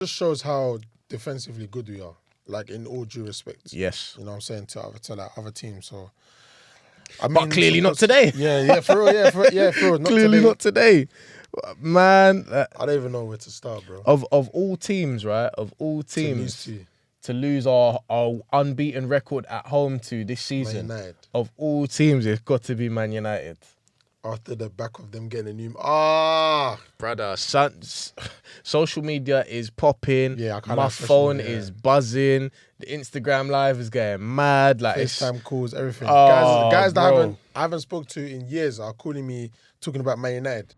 just shows how defensively good we are, like in all due respect. Yes. You know what I'm saying, to like other teams. So, But clearly not today. Yeah, for real, for real. Clearly not today. Man, I don't even know where to start, bro. Of all teams, right? Of all teams to lose our unbeaten record at home to this season. Man United. Of all teams, it's got to be Man United. After the back of them getting a new... Brother, social media is popping. Yeah, my phone is buzzing. The Instagram live is getting mad. Like FaceTime calls, everything. Oh, guys that bro. I haven't spoke to in years are calling me, talking about Man United.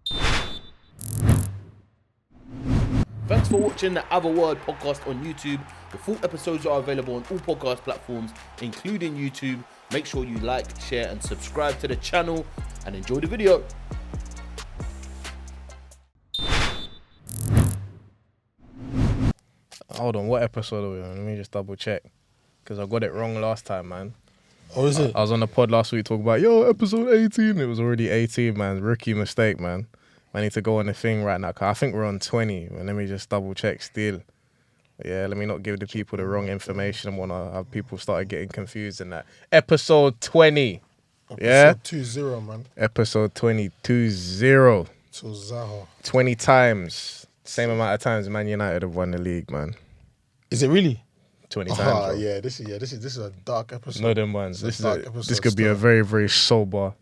Thanks for watching the Ave A Word podcast on YouTube. The full episodes are available on all podcast platforms, including YouTube. Make sure you like, share, and subscribe to the channel, and enjoy the video. Hold on, what episode are we on? Let me just double check. Because I got it wrong last time, man. Oh, is it? I was on the pod last week talking about, episode 18. It was already 18, man. Rookie mistake, man. I need to go on the thing right now. Cause I think we're on 20. And let me just double check still. Yeah, let me not give the people the wrong information and wanna have people started getting confused in that. Episode 20. Episode 20, man. Episode 20. 20. To Zaha. 20 times. Same amount of times Man United have won the league, man. Is it really? 20 times. Bro. Yeah, this is a dark episode. No, them ones. This could be still. a very, very sober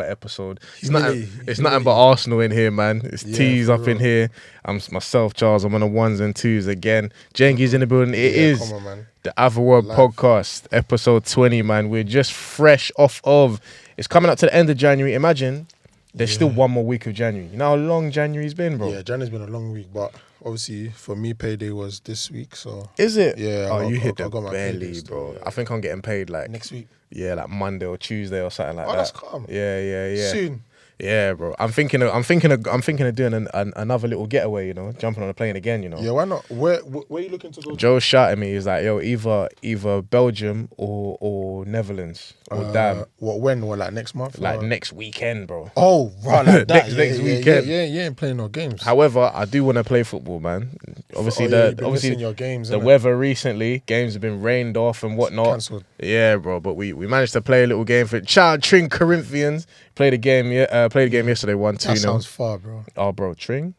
episode. It's Humility. nothing but Arsenal in here, man. It's T's up for in here. I'm myself, Charles. I'm on the ones and twos again. Jengi's in the building. It is come on, man. the Aveawordpodcast, episode 20, man. We're just fresh off of. It's coming up to the end of January. Imagine there's still one more week of January. You know how long January's been, bro? Yeah, January's been a long week, but obviously for me, payday was this week. So is it? Yeah. Oh, you hit the my belly, payday bro. still, I think I'm getting paid like next week. Yeah, like Monday or Tuesday or something like that. Oh, that's calm. Yeah. Soon. Yeah, bro. I'm thinking of doing another little getaway. You know, jumping on a plane again. You know. Yeah, why not? Where are you looking to go? Joe shot at me. He's like, yo, either Belgium or Netherlands or damn. What? When? What? Like next month? Like next weekend, bro. Oh, right, like that. next weekend. Yeah, you ain't playing no games. However, I do want to play football, man. Obviously, missing your games. The weather recently, games have been rained off and whatnot. Cancelled. Yeah, bro. But we managed to play a little game for Tring Corinthians. Played a game yesterday, 1-2. That sounds far, bro. Oh, bro, Tring.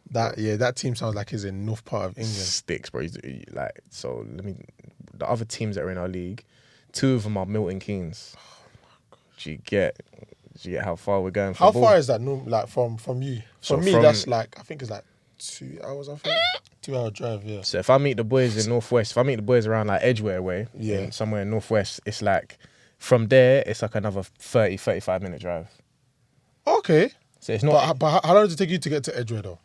That team sounds like it's in north part of England. Sticks, bro. The other teams that are in our league, 2 of them are Milton Keynes. Do you get how far we're going? How far is that? No, like from you. So For me, from- that's like I think it's like 2 hours. I think 2-hour drive. Yeah. So if I meet the boys in Northwest, if I meet the boys around like Edgware way, Yeah. somewhere in Northwest, it's like from there, it's like another 35 minute drive. Okay. So it's not But how long does it take you to get to Edgware though?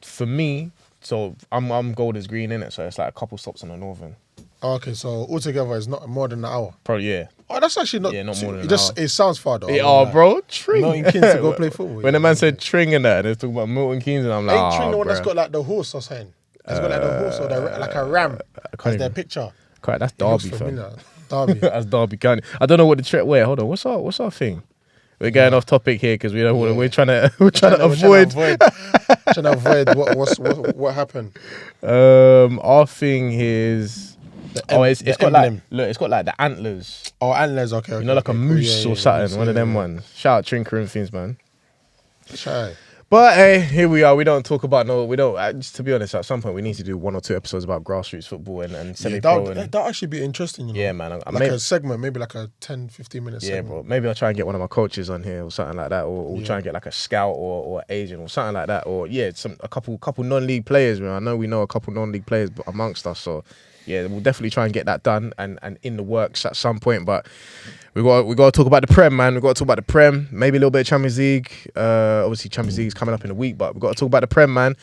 for me. So I'm Golders Green in it, so it's like a couple stops on the northern. Oh, okay, so altogether it's not more than an hour. Probably yeah. Oh, that's actually not. Yeah, not more than it an hour. It sounds far though. Bro, Tring. Milton Keynes to go play football. When the man said Tring and that, they was talking about Milton Keynes, and I'm like, Ain't Tring the one bro. that's got like the horse or something? That's got like the horse or like a ram as their picture. Correct, that's It looks Derby, fam. familiar. Derby. That's Derby County. I don't know what the trick. Wait, hold on. What's our thing? We're going off topic here because we don't want. We're trying to avoid. Trying to avoid what happened. Our thing is. It's got emblem. it's got like the antlers. Oh, antlers. Okay. You know, like a moose or something. moose, One of them yeah. ones. Shout out Trin Corinthians, man. Try. But hey, here we are. We don't talk about just to be honest, at some point we need to do 1 or 2 episodes about grassroots football and semi-pro. That actually be interesting, you know. Yeah, man. Like a segment, maybe like a 10-15 minute segment. Yeah, bro. Maybe I'll try and get one of my coaches on here or something like that, or try and get like a scout or agent or something like that, or a couple non-league players. Man. I know we know a couple non-league players amongst us, so yeah, we'll definitely try and get that done and in the works at some point. But we got to talk about the Prem, man. We got to talk about the Prem. Maybe a little bit of Champions League. Obviously, Champions League is coming up in a week, but we got to talk about the Prem, man.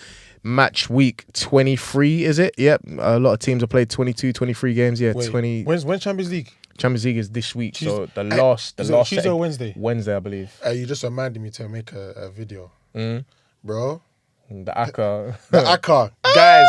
Match week 23, is it? Yep. A lot of teams have played 22, 23 games. Yeah, 20. When's Champions League? Champions League is this week, so the is it last Tuesday or Wednesday? Wednesday, I believe. You just reminded me to make a video, bro. The Akka. The Akka, guys.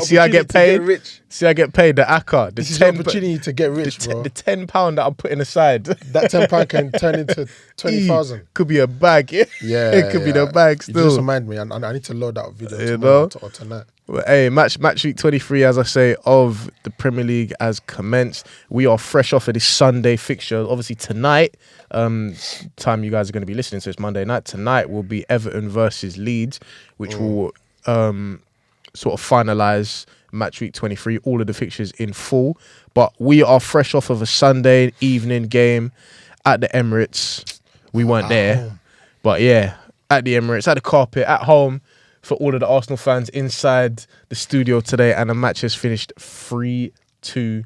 See, I get paid. Rich. See, I get paid. The Akka. This is the opportunity to get rich, bro. The £10 that I'm putting aside. That £10 can turn into 20,000. Could be a bag. Yeah, Yeah, it could be the bag You just still. remind me. I need to load that video You tomorrow know? or tonight. Well, hey, match week 23, as I say, of the Premier League has commenced. We are fresh off of this Sunday fixture. Obviously tonight, time you guys are going to be listening to, it's Monday night. Tonight will be Everton versus Leeds, which will sort of finalise match week 23, all of the fixtures in full. But we are fresh off of a Sunday evening game at the Emirates. We weren't there, but yeah, at the Emirates, at the carpet, at home for all of the Arsenal fans inside the studio today, and the match has finished 3-2.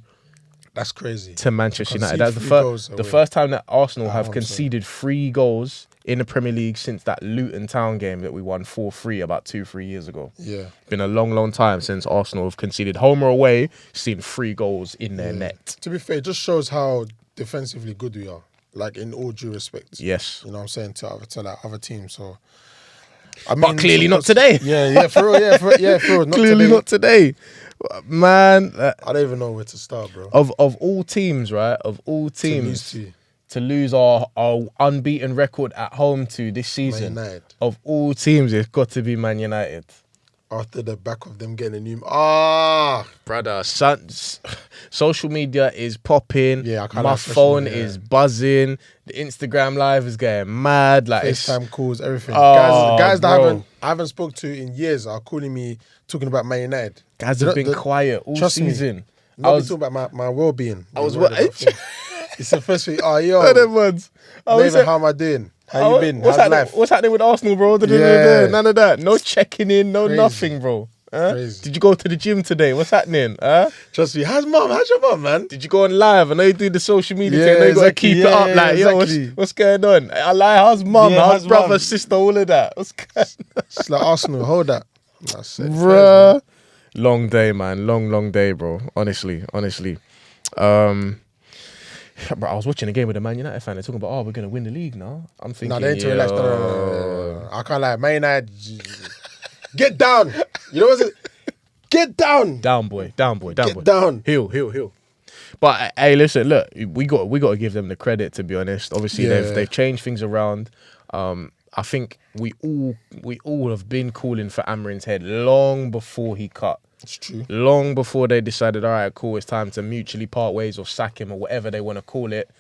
That's crazy. To Manchester United. That's the first time that Arsenal have conceded 3 goals in the Premier League since that Luton Town game that we won 4-3 about 2-3 years ago. Yeah. Been a long time since Arsenal have conceded, home or away, seen 3 goals in their net. To be fair, it just shows how defensively good we are. Like, in all due respect. Yes. You know what I'm saying? To other teams. So, but clearly not today. Yeah, for real. For real. Not today. Man. I don't even know where to start, bro. Of all teams, right? Of all teams. To lose our unbeaten record at home to this season. Man United. Of all teams, it's got to be Man United. After the back of them getting a new... Brother, social media is popping. Yeah, I can't My phone is buzzing. The Instagram live is getting mad. Like FaceTime calls, everything. Oh, guys that I haven't spoke to in years are calling me, talking about Man United. Guys have been quiet all season. I was talking about my well-being. I was It's the first thing. Oh, yo. How am I doing? How you been? How's life? What's happening with Arsenal, bro? None of that. No checking in, no nothing, bro. Did you go to the gym today? What's happening? Trust me. How's your mom, man? Did you go on live? I know you do the social media thing. I know you got to keep it up. Like, yo, what's going on? I lie. How's mum? How's brother, sister, all of that? What's going on? It's like Arsenal. Hold that. That's it. Bruh. Long day, man. Long day, bro. Honestly. Bro, I was watching a game with a Man United fan. They're talking about, we're going to win the league now. I'm thinking, no, they need to relax. No. I can't lie. Man United, get down. You know what I'm saying? Get down. Down, boy. Get down. Heel. But hey, listen, look, we got to give them the credit, to be honest. Obviously, they've changed things around. I think we all have been calling for Amarin's head long before he cut. It's true. Long before they decided, all right, cool, it's time to mutually part ways or sack him or whatever they want to call it.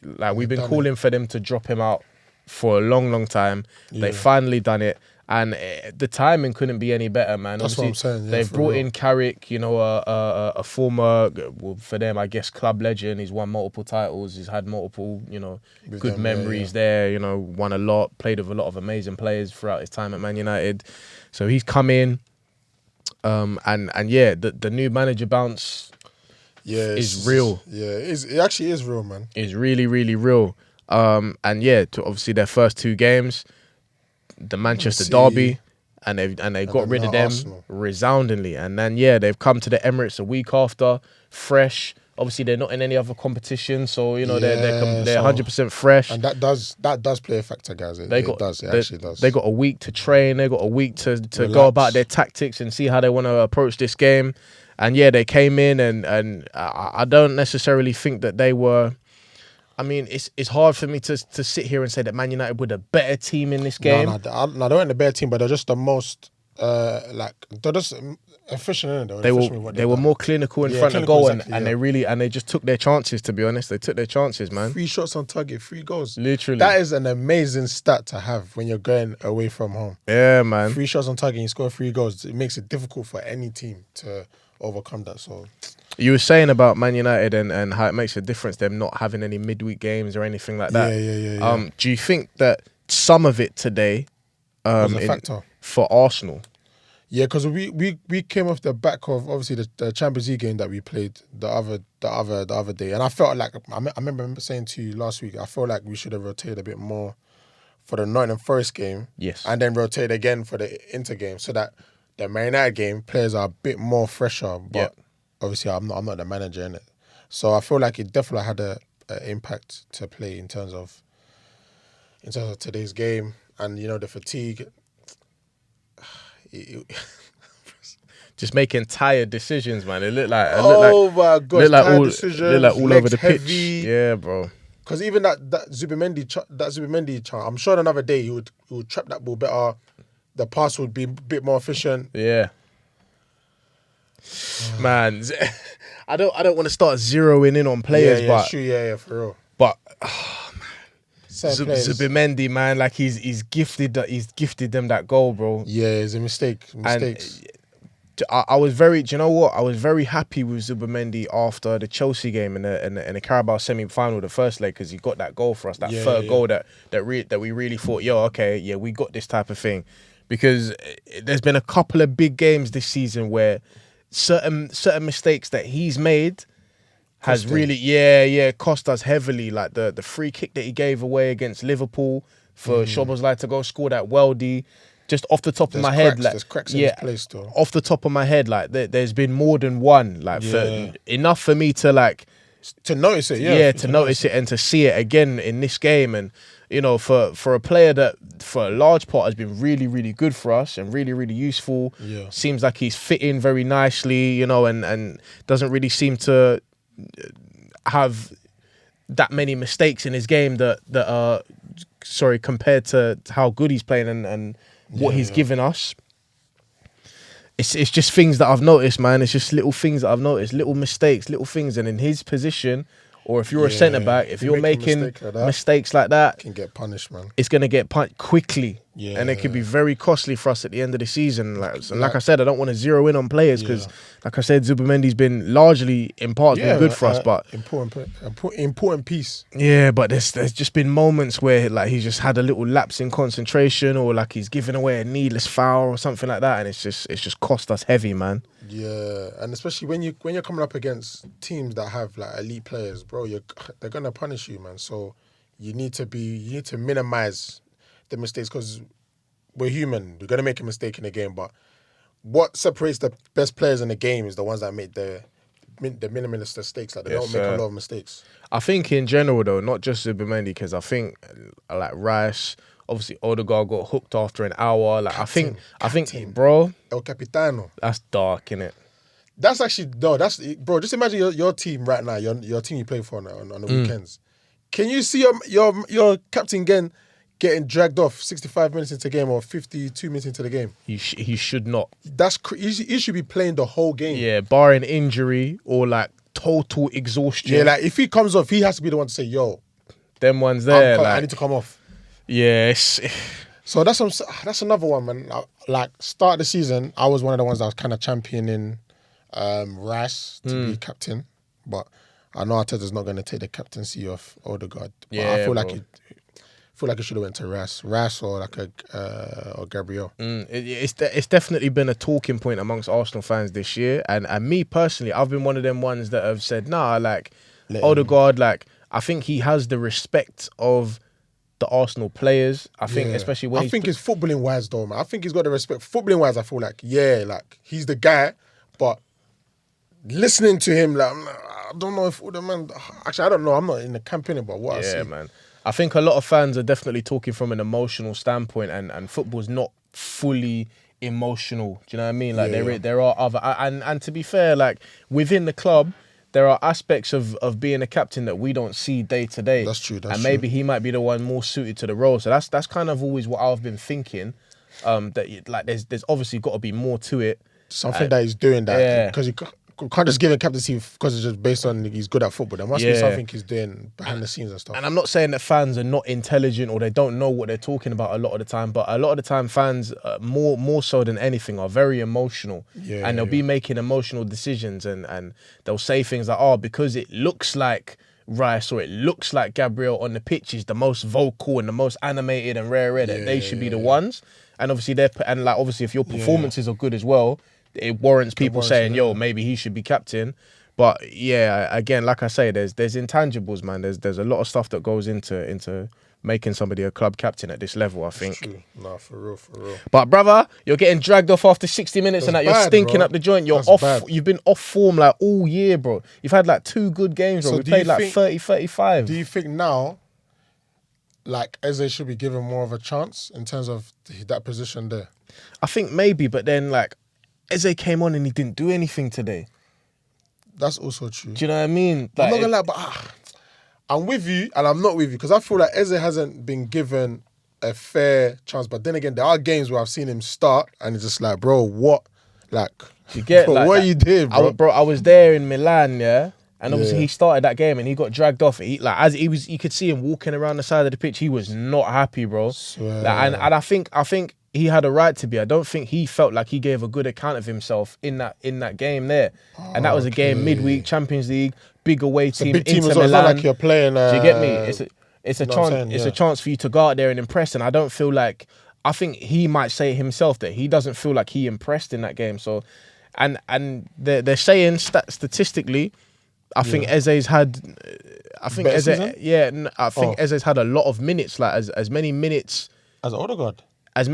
Like, we've been calling for them to drop him out for a long time. Yeah. They finally done it. And the timing couldn't be any better, man. That's Obviously, what I'm saying. Yeah, they've brought in Carrick, you know, a former, well, for them, I guess, club legend. He's won multiple titles. He's had multiple, you know, good memories there. You know, won a lot, played with a lot of amazing players throughout his time at Man United. So he's come in. And yeah, the new manager bounce is real. Yeah, it actually is real, man. It's really, really real. And yeah, to obviously their first 2 games, the Manchester derby, and they got rid of them resoundingly. And then they've come to the Emirates a week after, fresh. Obviously, they're not in any other competition, so you know they're 100% fresh. And that does play a factor, guys. It actually does. They got a week to train. They got a week to go about their tactics and see how they want to approach this game. And yeah, they came in, and I don't necessarily think that they were. I mean, it's hard for me to sit here and say that Man United were the better team in this game. No, they weren't the better team, but they're just the most they're just efficient. They were more clinical in front of goal, and they just took their chances. To be honest, they took their chances, man. 3 shots on target, 3 goals. Literally, that is an amazing stat to have when you're going away from home. Yeah, man. 3 shots on target, and you score 3 goals. It makes it difficult for any team to overcome that. So. You were saying about Man United and how it makes a difference them not having any midweek games or anything like that. Yeah. Do you think that some of it today was a factor for Arsenal? Yeah, because we came off the back of obviously the Champions League game that we played the other day, and I felt like I remember saying to you last week, I felt like we should have rotated a bit more for the Nottingham Forest game, yes, and then rotate again for the Inter game, so that the Man United game players are a bit more fresher. But obviously, I'm not the manager in it, so I feel like it definitely had an impact to play in terms of today's game, and you know the fatigue. Just making tired decisions, man. It looked like my God, looked like decisions, all over the heavy. pitch. Yeah, bro. Because even that Zubimendi chance, I'm sure another day he would trap that ball better. The pass would be a bit more efficient. Yeah. Man, I don't want to start zeroing in on players, but yeah, for real. But Players. Zubimendi, man, like he's gifted them that goal, bro. Yeah, it's a mistakes. And I was very, do you know what? I was very happy with Zubimendi after the Chelsea game in the Carabao semi-final, the first leg, because he got that goal for us, that third goal that we really thought, we got this type of thing. Because there's been a couple of big games this season where certain mistakes that he's made has really cost us heavily. Like the free kick that he gave away against Liverpool for Szoboszlai to go score that weldy. Just off the top of my head, like there's cracks in his play still. Off the top of my head, like there's been more than one, like enough for me to like to notice it, to notice it and to see it again in this game. And you know, for a player that for a large part has been really, really good for us and really, really useful. Yeah, seems like he's fit in very nicely, you know, and doesn't really seem to have that many mistakes in his game that are compared to how good he's playing and what he's given us. It's just things that I've noticed, man. It's just little things that I've noticed, little mistakes, little things. And in his position, or if you're a centre back, if you're making mistakes like that, can get punished, man. It's gonna get punished quickly, and it could be very costly for us at the end of the season. Like I said, I don't want to zero in on players because, like I said, Zubimendi's been largely in parts been good for us, but important piece. Yeah, but there's just been moments where like he's just had a little lapse in concentration, or like he's given away a needless foul or something like that, and it's just cost us heavy, man. Yeah, and especially when you're coming up against teams that have like elite players, bro, they're gonna punish you, man. So you need to minimize the mistakes because we're human. We're gonna make a mistake in the game, but what separates the best players in the game is the ones that make the minimalist mistakes. Like they don't make a lot of mistakes. I think in general though, not just Zubimendi, because I think like Rice. Obviously, Odegaard got hooked after an hour. Like Captain. I think, bro, El Capitano. That's dark, innit? That's actually That's bro. Just imagine your team right now. Your team you play for on the weekends. Can you see your captain getting dragged off 65 minutes into the game or 52 minutes into the game? He should not. He should be playing the whole game. Yeah, barring injury or like total exhaustion. Yeah, like if he comes off, he has to be the one to say, "Yo, them ones there. I need to come off." Yes. So that's another one, man. Like start of the season, I was one of the ones that was kind of championing Rice to be captain, but I know Arteta's not going to take the captaincy of Odegaard. Yeah, I feel like it should have went to Rice or like or Gabriel. It's definitely been a talking point amongst Arsenal fans this year, and me personally, I've been one of them ones that have said, nah, like Odegaard, like I think he has the respect of the Arsenal players. I think especially when I think it's footballing wise though, man. I think he's got the respect. Footballing wise, I feel like like he's the guy, but listening to him, like I don't know if all the man. Actually, I don't know. I'm not in the campaign, but what I see, man. I think a lot of fans are definitely talking from an emotional standpoint, and football's not fully emotional. Do you know what I mean? Like there are other, and to be fair, like within the club, there are aspects of being a captain that we don't see day to day. That's true. And maybe he might be the one more suited to the role. So that's kind of always what I've been thinking. That like there's obviously got to be more to it. Something that he's doing that because you can't just give him captaincy because it's just based on he's good at football. There must be something he's doing behind the scenes and stuff. And I'm not saying that fans are not intelligent or they don't know what they're talking about a lot of the time, but a lot of the time fans, more so than anything, are very emotional. And they'll be making emotional decisions and they'll say things like, because it looks like Rice or it looks like Gabriel on the pitch is the most vocal and the most animated and rare that they should be the ones. And obviously obviously if your performances are good as well, it warrants people saying, yo, maybe he should be captain. But again, like I say, there's intangibles, man. There's a lot of stuff that goes into making somebody a club captain at this level, I think. True. Nah, for real. But brother, you're getting dragged off after 60 minutes and you're stinking up the joint. You're off. Bad. You've been off form like all year, bro. You've had like 2 good games, bro. We played like 30, 35. Do you think now, like Eze should be given more of a chance in terms of that position there? I think maybe, but then like Eze came on and he didn't do anything today. That's also true. Do you know what I mean? Like, I'm not gonna lie, but I'm with you and I'm not with you because I feel like Eze hasn't been given a fair chance. But then again, there are games where I've seen him start and it's just like, bro, what? Like, Do you get Bro, like what that? you did, bro? I was there in Milan, yeah. And obviously Yeah. he started that game and he got dragged off. You could see him walking around the side of the pitch. He was not happy, bro. Swear. And I think he had a right to be. I don't think he felt like he gave a good account of himself in that game there. And that was a game midweek, Champions League, big away team, Big team Inter as well. It's Milan. not like you're playing. Do you get me? It's a know what I'm chance. saying? It's Yeah. a chance for you to go out there and impress. And I don't feel like. I think he might say himself that he doesn't feel like he impressed in that game. So, and they're saying statistically, I think Eze's had. I think Better Eze. season? Yeah, I think Eze's had a lot of minutes. Like as many minutes as Odegaard. as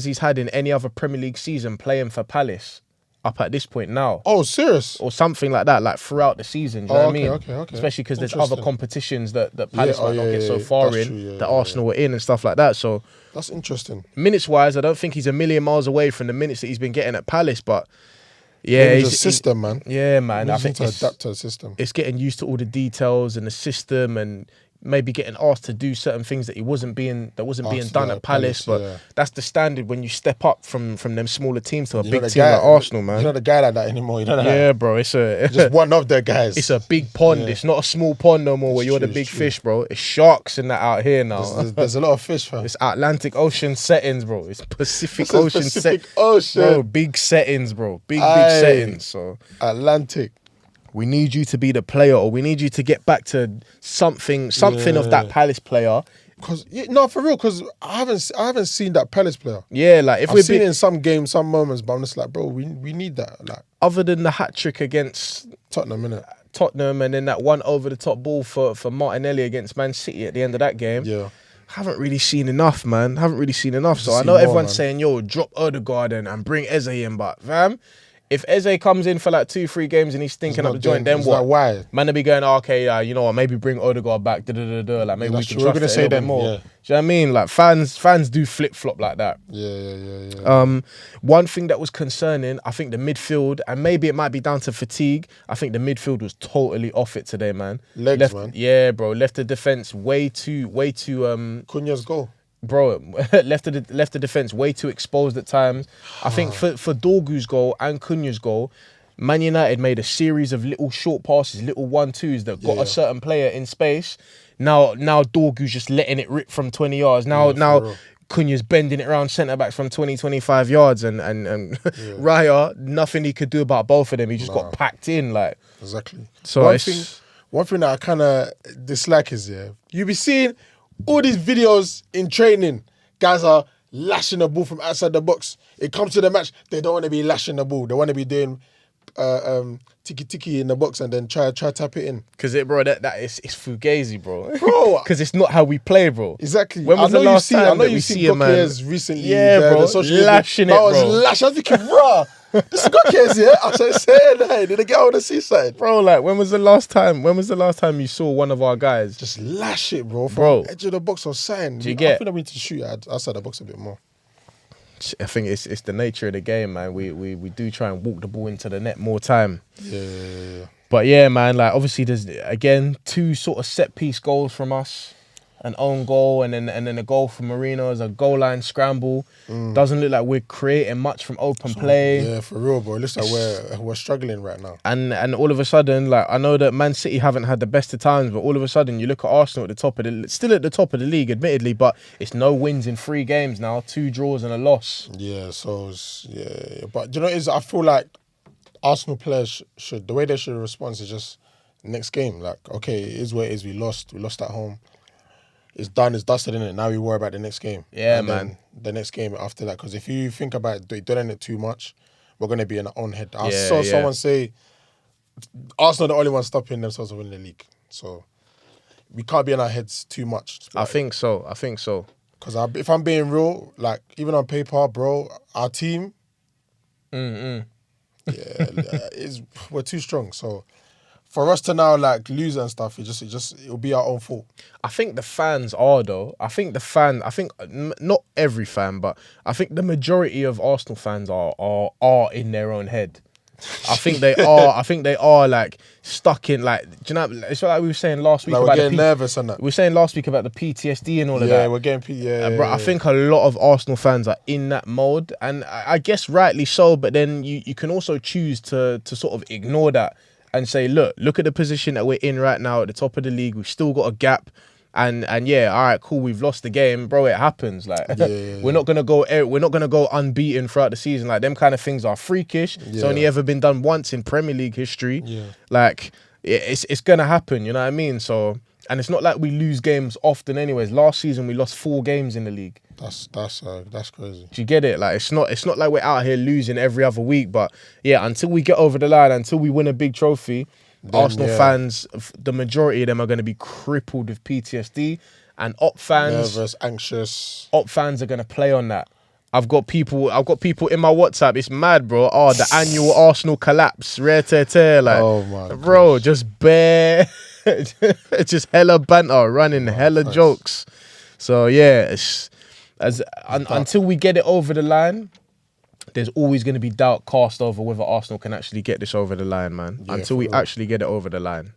he's had in any other Premier League season playing for Palace up at this point now. Oh, serious? Or something like that, like throughout the season. Do you know what I mean? Okay. Especially because there's other Interesting. competitions that Palace might not get so yeah. far That's in, true, yeah, that yeah, Arsenal were in and stuff like that. So That's interesting. minutes-wise, I don't think he's a million miles away from the minutes that he's been getting at Palace, but yeah, Maybe it's a system, man. Yeah, man. We I just need think to adapt to the system. it's getting used to all the details and the system and maybe getting asked to do certain things that wasn't being done at Palace. But that's the standard when you step up from them smaller teams to a big team like Arsenal, man. You're not a guy like that anymore. You know that? Yeah, bro. It's Just one of the guys. It's a big pond. It's not a small pond no more where you're the big fish, bro. It's sharks in that out here now. There's a lot of fish, fam. It's Atlantic Ocean settings, bro. It's Pacific This is Ocean Pacific Ocean. Bro, big settings, bro. Big Aye. settings. So Atlantic. we need you to be the player, or we need you to get back to something of that Palace player. Cause no, for real. Cause I haven't seen that Palace player. Yeah, like if I've seen it in some games, some moments, but I'm just like, bro, we need that. Like other than the hat trick against Tottenham, innit? Tottenham, and then that one over the top ball for Martinelli against Man City at the end of that game. Yeah. Haven't really seen enough, man. So I know everyone's saying, yo, drop Odegaard and bring Eze in, but fam, if Eze comes in for like 2-3 games and he's stinking up the joint, then what? Like, why? Man, will be going, okay, you know what, maybe bring Odegaard back, like maybe we can We're trust gonna it say a little bit them more. more. Do you know what I mean? Like fans do flip-flop like that. Yeah. One thing that was concerning, I think the midfield, and maybe it might be down to fatigue, I think the midfield was totally off it today, man. Legs, man. Yeah, bro. Left the defense way too Cunha's goal. bro, left the defense way too exposed at times. I think for Dorgu's goal and Cunha's goal, Man United made a series of little short passes, little 1-2s that got a certain player in space. Now Dorgu's just letting it rip from 20 yards. Now Cunha's bending it around centre backs from 20-25 yards, and Raya, nothing he could do about both of them. He just got packed in, like. Exactly. So one thing that I kind of dislike is, you be seeing all these videos in training, guys are lashing the ball from outside the box. It comes to the match, they don't want to be lashing the ball. They want to be doing tiki in the box and then try tap it in. Because that is fugazi, bro. Bro, because it's not how we play, bro. Exactly. When was the last time I know that you've we seen see a man recently. Yeah, bro, lashing it, bro. I was lashing. I was thinking, bro, this is Gokes, yeah. I was saying, hey, did they get on the seaside? Bro, like, when was the last time you saw one of our guys just lash it, bro? From edge of the box or sign. Do you get? I think I need to shoot outside the box a bit more. I think it's the nature of the game, man. We do try and walk the ball into the net more time. Yeah. But yeah, man, like obviously there's again 2 sort of set piece goals from us. An own goal and then a goal from Marino as a goal line scramble. Doesn't look like we're creating much from open play. Yeah, for real, bro. It looks like we're struggling right now. And all of a sudden, like I know that Man City haven't had the best of times, but all of a sudden you look at Arsenal still at the top of the league, admittedly, but it's no wins in 3 games now, 2 draws and a loss. Yeah, but you know, I feel like Arsenal players the way they should respond is just next game. Like, okay, it is what it is. We lost at home. It's done, it's dusted, innit? Now we worry about the next game. Yeah, and man. The next game after that. Because if you think about doing it too much, we're going to be in our own head. I saw someone say, Arsenal are the only ones stopping themselves from winning the league. So we can't be in our heads too much. I think so. Because if I'm being real, like, even on paper, bro, our team, we're too strong. So for us to now like lose and stuff, it'll be our own fault. I think the fans are though. I think not every fan, but I think the majority of Arsenal fans are in their own head. I think they are. I think they are like stuck in like. Do you know? It's like we were saying last week Like, about we're getting nervous on that. we were saying last week about the PTSD and all of Yeah, that. we're getting Bro, I think a lot of Arsenal fans are in that mode, and I guess rightly so. But then you can also choose to sort of ignore that and say, look at the position that we're in right now at the top of the league. We've still got a gap. And yeah, all right, cool. We've lost the game, bro. It happens. Like we're not gonna go unbeaten throughout the season. Like them kind of things are freakish. It's only ever been done once in Premier League history. Yeah. Like it's gonna happen. You know what I mean? So, and it's not like we lose games often, anyways. Last season we lost 4 games in the league. That's crazy. Do you get it? Like it's not like we're out here losing every other week. But yeah, until we get over the line, until we win a big trophy. Then, Arsenal fans, the majority of them are going to be crippled with PTSD, and op fans, nervous, anxious. Op fans are going to play on that. I've got people in my WhatsApp. It's mad, bro. Oh, the annual Arsenal collapse, rare tear, like, oh my, bro, gosh. Just bare, just hella banter, running hella jokes. So yeah, until we get it over the line. There's always going to be doubt cast over whether Arsenal can actually get this over the line, man. Yeah, until we actually get it over the line.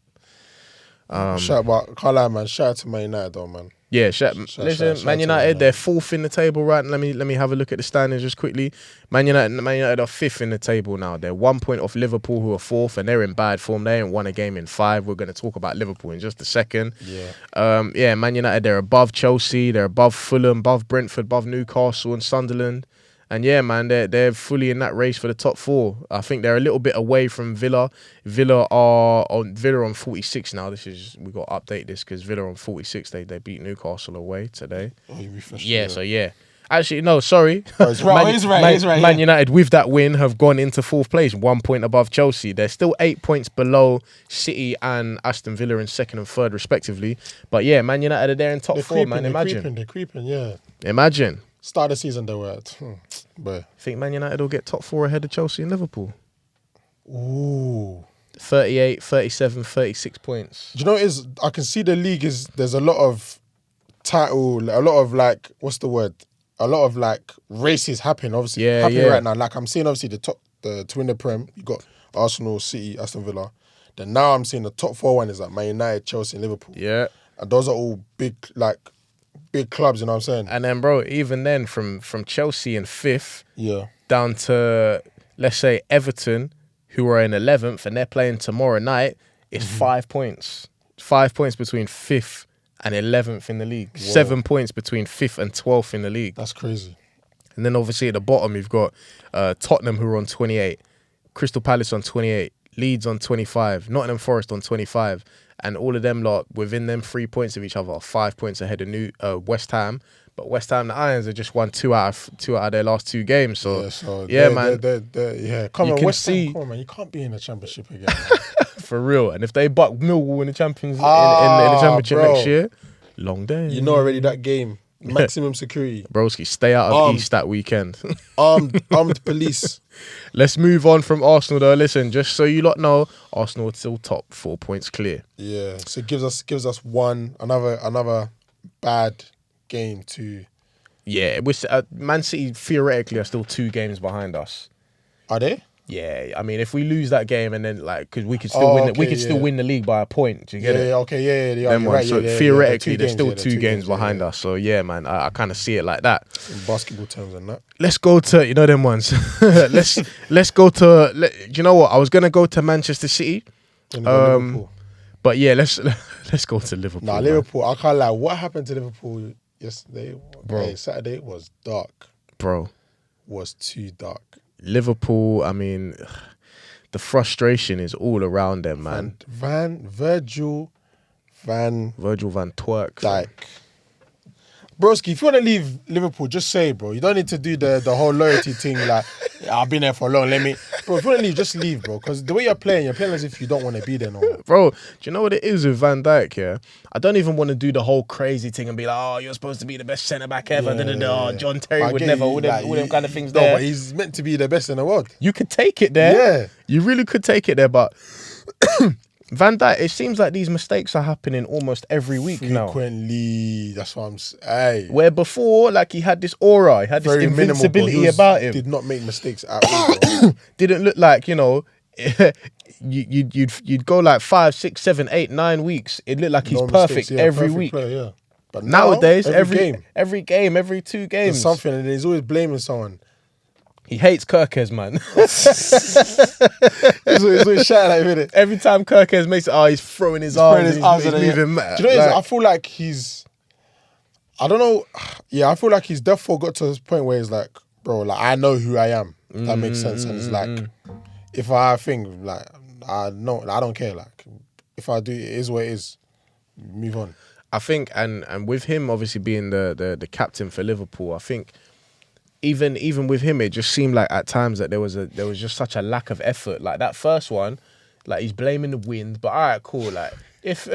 Shout out to Man United, though, man. Yeah, listen, Man United, they're 4th in the table, right? Let me have a look at the standings just quickly. Man United are 5th in the table now. They're 1 point off Liverpool, who are 4th, and they're in bad form. They ain't won a game in 5. We're going to talk about Liverpool in just a second. Yeah. Man United, they're above Chelsea, they're above Fulham, above Brentford, above Newcastle and Sunderland. And yeah, man, they're fully in that race for the top 4. I think they're a little bit away from Villa. Villa are on 46 now. We got to update this because Villa on 46. They beat Newcastle away today. Oh, you refreshed. Yeah, so yeah. Actually, no, sorry. Oh, he's right. Man United, with that win, have gone into 4th place, 1 point above Chelsea. They're still 8 points below City and Aston Villa in 2nd and 3rd, respectively. But yeah, Man United are there in top 4, man. Imagine. They're creeping, yeah. Imagine. Start of the season they were at. But think Man United will get top 4 ahead of Chelsea and Liverpool. Ooh. 38, 37, 36 points. Do you know what it is? I can see the league there's a lot of title, a lot of like, what's the word? A lot of like races happening, obviously. Happening right now. Like I'm seeing obviously to win the Prem, you got Arsenal, City, Aston Villa. Then now I'm seeing the top 4 one is like Man United, Chelsea and Liverpool. Yeah. And those are all big clubs, you know what I'm saying? And then, bro, even then, from Chelsea in 5th down to, let's say, Everton, who are in 11th, and they're playing tomorrow night, it's 5 points. 5 points between 5th and 11th in the league. Whoa. 7 points between 5th and 12th in the league. That's crazy. And then, obviously, at the bottom, you've got Tottenham, who are on 28, Crystal Palace on 28, Leeds on 25, Nottingham Forest on 25, and all of them lot within them 3 points of each other are 5 points ahead of West Ham. But West Ham, the Irons, have just won two out of their last 2 games. So man. Come on, West Ham, come on, man. You can't be in the Championship again. For real. And if they buck Millwall in the Championship next year, long day. You know already that game. Maximum security. Broski, stay out of East that weekend. Armed police. Let's move on from Arsenal though. Listen, just so you lot know, Arsenal are still top, 4 points clear. Yeah, so it gives us another bad game to. Yeah, Man City theoretically are still 2 games behind us. Are they? Yeah, I mean, if we lose that game and then because we could still win the league by a point. Do you get it? Yeah, okay, yeah. Right, so theoretically, they're still 2 games behind us. So yeah, man, I kind of see it like that. In basketball terms and that. Let's go to them ones. let's go to. Do you know what? I was gonna go to Manchester City. Liverpool. But yeah, let's go to Liverpool. Nah, Liverpool. I can't lie. What happened to Liverpool yesterday? Bro, Saturday was dark. Bro, was too dark. Liverpool, I mean, the frustration is all around them, man. Virgil van Twerk. Dijk. Broski, if you want to leave Liverpool, just say, bro. You don't need to do the whole loyalty thing like, I've been there for long, bro, if you want to leave, just leave, bro. Because the way you're playing as if you don't want to be there no more. Bro, do you know what it is with Van Dijk, yeah? I don't even want to do the whole crazy thing and be like, oh, you're supposed to be the best centre-back ever. Yeah. John Terry would never, all them kind of things there. No, but he's meant to be the best in the world. You could take it there. Yeah. You really could take it there, but Van Dijk, it seems like these mistakes are happening almost every week now. Frequently, that's what I'm saying. Where before, like, he had this aura, he had this Very minimal, but invincibility about him. Did not make mistakes at all. Bro. Didn't look like, you know, you'd go like 5, 6, 7, 8, 9 weeks. It looked like he's No perfect mistakes, yeah, every perfect week. player, yeah. But now, Nowadays, every game, every 2 games, there's something, and he's always blaming someone. he hates Kirkes, man. He's always shouting at him, innit? Every time Kirkes makes it, he's throwing his arms, he's and moving mad. Do you know what it is? I feel like he's, I don't know. Yeah, I feel like he's definitely got to this point where he's like, bro, like, I know who I am. That makes sense. And it's like, if I think, like, I don't care. Like, if I do, it is what it is. Move on. I think, and with him obviously being the captain for Liverpool, I think even with him, it just seemed like at times that there was just such a lack of effort. Like that first one, like he's blaming the wind, but all right, cool. Like if,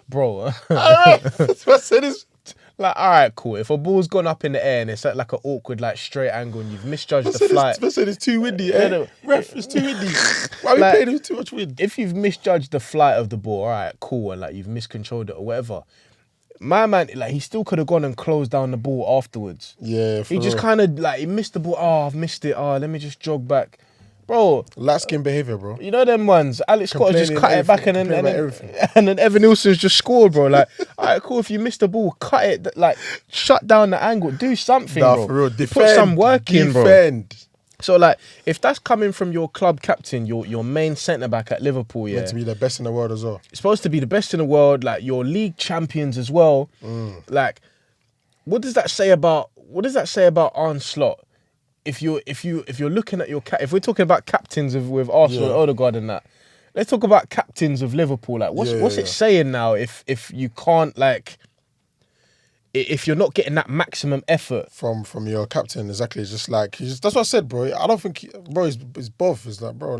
bro, What's this? like all right, cool. If a ball's gone up in the air and it's at like an awkward like straight angle and you've misjudged the flight, It's too windy. no. Ref, it's too windy. Why are we Like, paying him too much wind? if you've misjudged the flight of the ball, all right, cool, and like you've miscontrolled it or whatever. My man, like he still could have gone and closed down the ball afterwards. Yeah, He just kind of like he missed the ball. Oh, I've missed it. Oh, let me just jog back, bro. light skin behavior, bro. You know them ones. Alex Scott just Complaining cut it back and everything, then complaining about and then Evan Nilsson's just scored, bro. Like, all right, cool. If you missed the ball, cut it. Like, shut down the angle. Do something, Nah, bro. for real. Put some work in, bro. Defend. So like, if that's coming from your club captain, your main centre back at Liverpool, yeah, Meant to be the best in the world as well. it's supposed to be the best in the world. Like your league champions as well. Like, what does that say about Arne Slot? If you're looking at if we're talking about captains with Arsenal and Odegaard and that, let's talk about captains of Liverpool. Like, what's it saying now if you can't like, if you're not getting that maximum effort From your captain, exactly. It's just like that's what I said, bro. I don't think, bro. It's both. It's like, bro,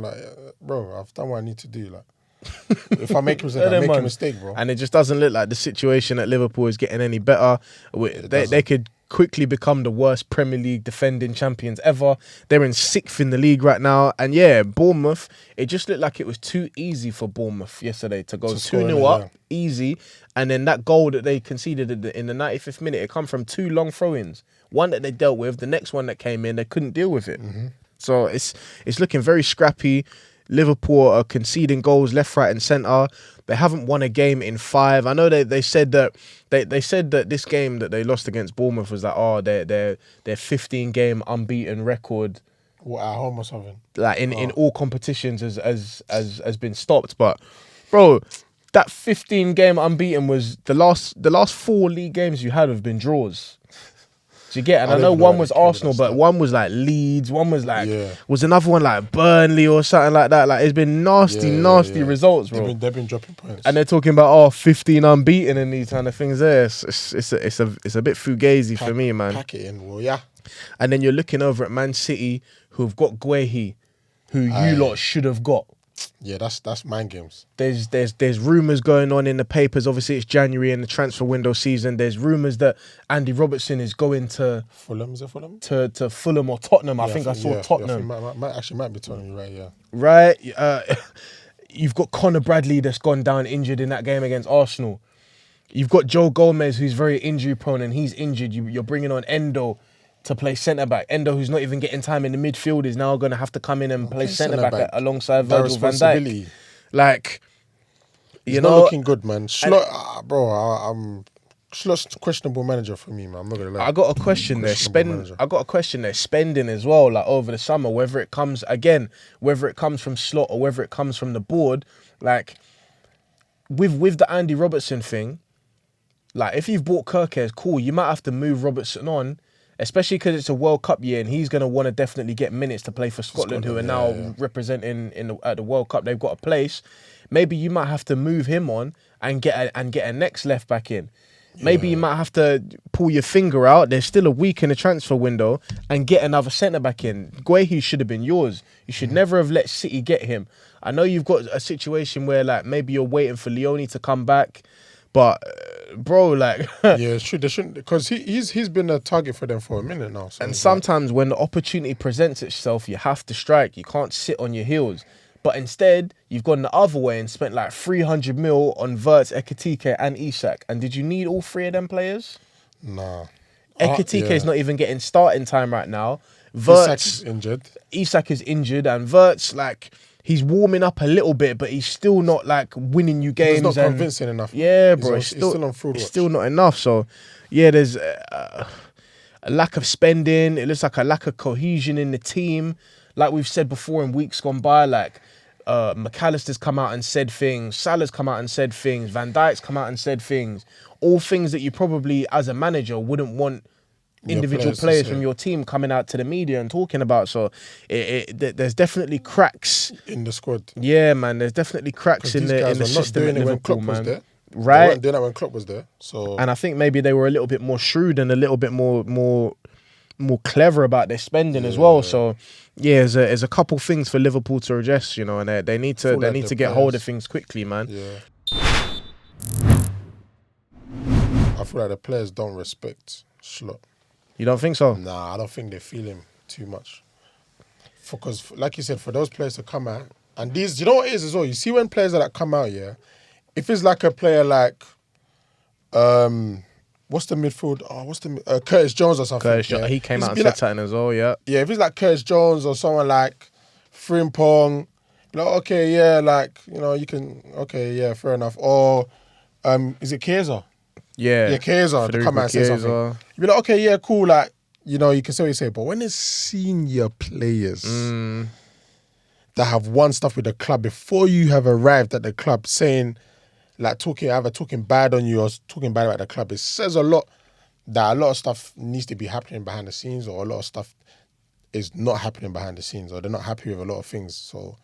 I've done what I need to do. Like, if I make a mistake, I make a mistake, bro. And it just doesn't look like the situation at Liverpool is getting any better. They could quickly become the worst Premier League defending champions ever. They're in 6th in the league right now. And yeah, Bournemouth, it just looked like it was too easy for Bournemouth yesterday to go 2-0 up, easy. And then that goal that they conceded in the 95th minute, it come from 2 long throw-ins. One that they dealt with, the next one that came in, they couldn't deal with it. So it's looking very scrappy. Liverpool are conceding goals left, right, and centre. They haven't won a game in 5. I know they said that they said that this game that they lost against Bournemouth was like, their 15-game unbeaten record, What, at home or something? like in all competitions has been stopped. But bro, that 15-game unbeaten was the last 4 league games you had have been draws. Do you get? And I know one was Arsenal, but one was like Leeds. One was like was another one like Burnley or something like that. Like it's been nasty results, bro. They've been dropping points. And they're talking about 15 unbeaten and these kind of things. There, it's a bit fugazi for me, man. Pack it in, well, yeah. And then you're looking over at Man City, who've got Guehi, who you lot should have got. Yeah, that's mind games. There's rumours going on in the papers. Obviously, it's January and the transfer window season. There's rumours that Andy Robertson is going to Fulham. Is it Fulham? To Fulham or Tottenham. I think I saw Tottenham. Might be Tottenham, right? Yeah. Right. You've got Conor Bradley that's gone down injured in that game against Arsenal. You've got Joe Gomez who's very injury prone and he's injured. You're bringing on Endo to play centre back. Endo, who's not even getting time in the midfield, is now going to have to come in and play centre back alongside Virgil van Dijk. Like, He's not looking good, man. Slot, bro. Slot's questionable manager for me, man. I'm not gonna lie. I got a question there. Spending as well, like over the summer, whether it comes from Slot or whether it comes from the board. Like, with the Andy Robertson thing, like if you've bought Kirkes, cool. You might have to move Robertson on. Especially because it's a World Cup year and he's going to want to definitely get minutes to play for Scotland who are now representing at the World Cup. They've got a place. Maybe you might have to move him on and get a next left back in. Maybe you might have to pull your finger out. There's still a week in the transfer window and get another centre back in. Guehi should have been yours. You should never have let City get him. I know you've got a situation where like maybe you're waiting for Leone to come back. But, bro, like... yeah, it's true. They shouldn't... Because he's been a target for them for a minute now. So and sometimes when the opportunity presents itself, you have to strike. You can't sit on your heels. But instead, you've gone the other way and spent like 300 mil on Wirtz, Ekitike and Isak. And did you need all three of them players? Nah. Ekitike is not even getting starting time right now. Isak is injured. Isak is injured, and Wirtz, like, he's warming up a little bit, but he's still not like winning you games. He's not convincing enough. Yeah, bro. He's still on fraud watch. It's still not enough. So, yeah, there's a lack of spending. It looks like a lack of cohesion in the team. Like we've said before in weeks gone by, like McAllister's come out and said things. Salah's come out and said things. Van Dijk's come out and said things. All things that you probably, as a manager, wouldn't want individual players from your team coming out to the media and talking about. So there's definitely cracks in the squad. Yeah, man. There's definitely cracks in the system at Liverpool, man. Right? They weren't doing that when Klopp was there. So, and I think maybe they were a little bit more shrewd and a little bit more clever about their spending as well. So yeah, there's a couple things for Liverpool to address, you know, and they need to get hold of things quickly, man. Yeah. I feel like the players don't respect Slot. You don't think so? Nah, I don't think they feel him too much. Because, like you said, for those players to come out, and these, you know what it is as well? You see when players that come out, yeah, if it's like a player like, what's the midfield? Curtis Jones or something. Jones, he came out and said something as well, yeah. Yeah, if it's like Curtis Jones or someone like Frimpong, like, okay, yeah, like, you know, you can, okay, yeah, fair enough. Or, is it Chiesa? Yeah, Chiesa to come out and say something. You'd be like, okay, yeah, cool, like, you know, you can say what you say. But when it's senior players that have won stuff with the club before you have arrived at the club, saying, like, either talking bad on you or talking bad about the club, it says a lot that a lot of stuff needs to be happening behind the scenes, or a lot of stuff is not happening behind the scenes, or they're not happy with a lot of things. So,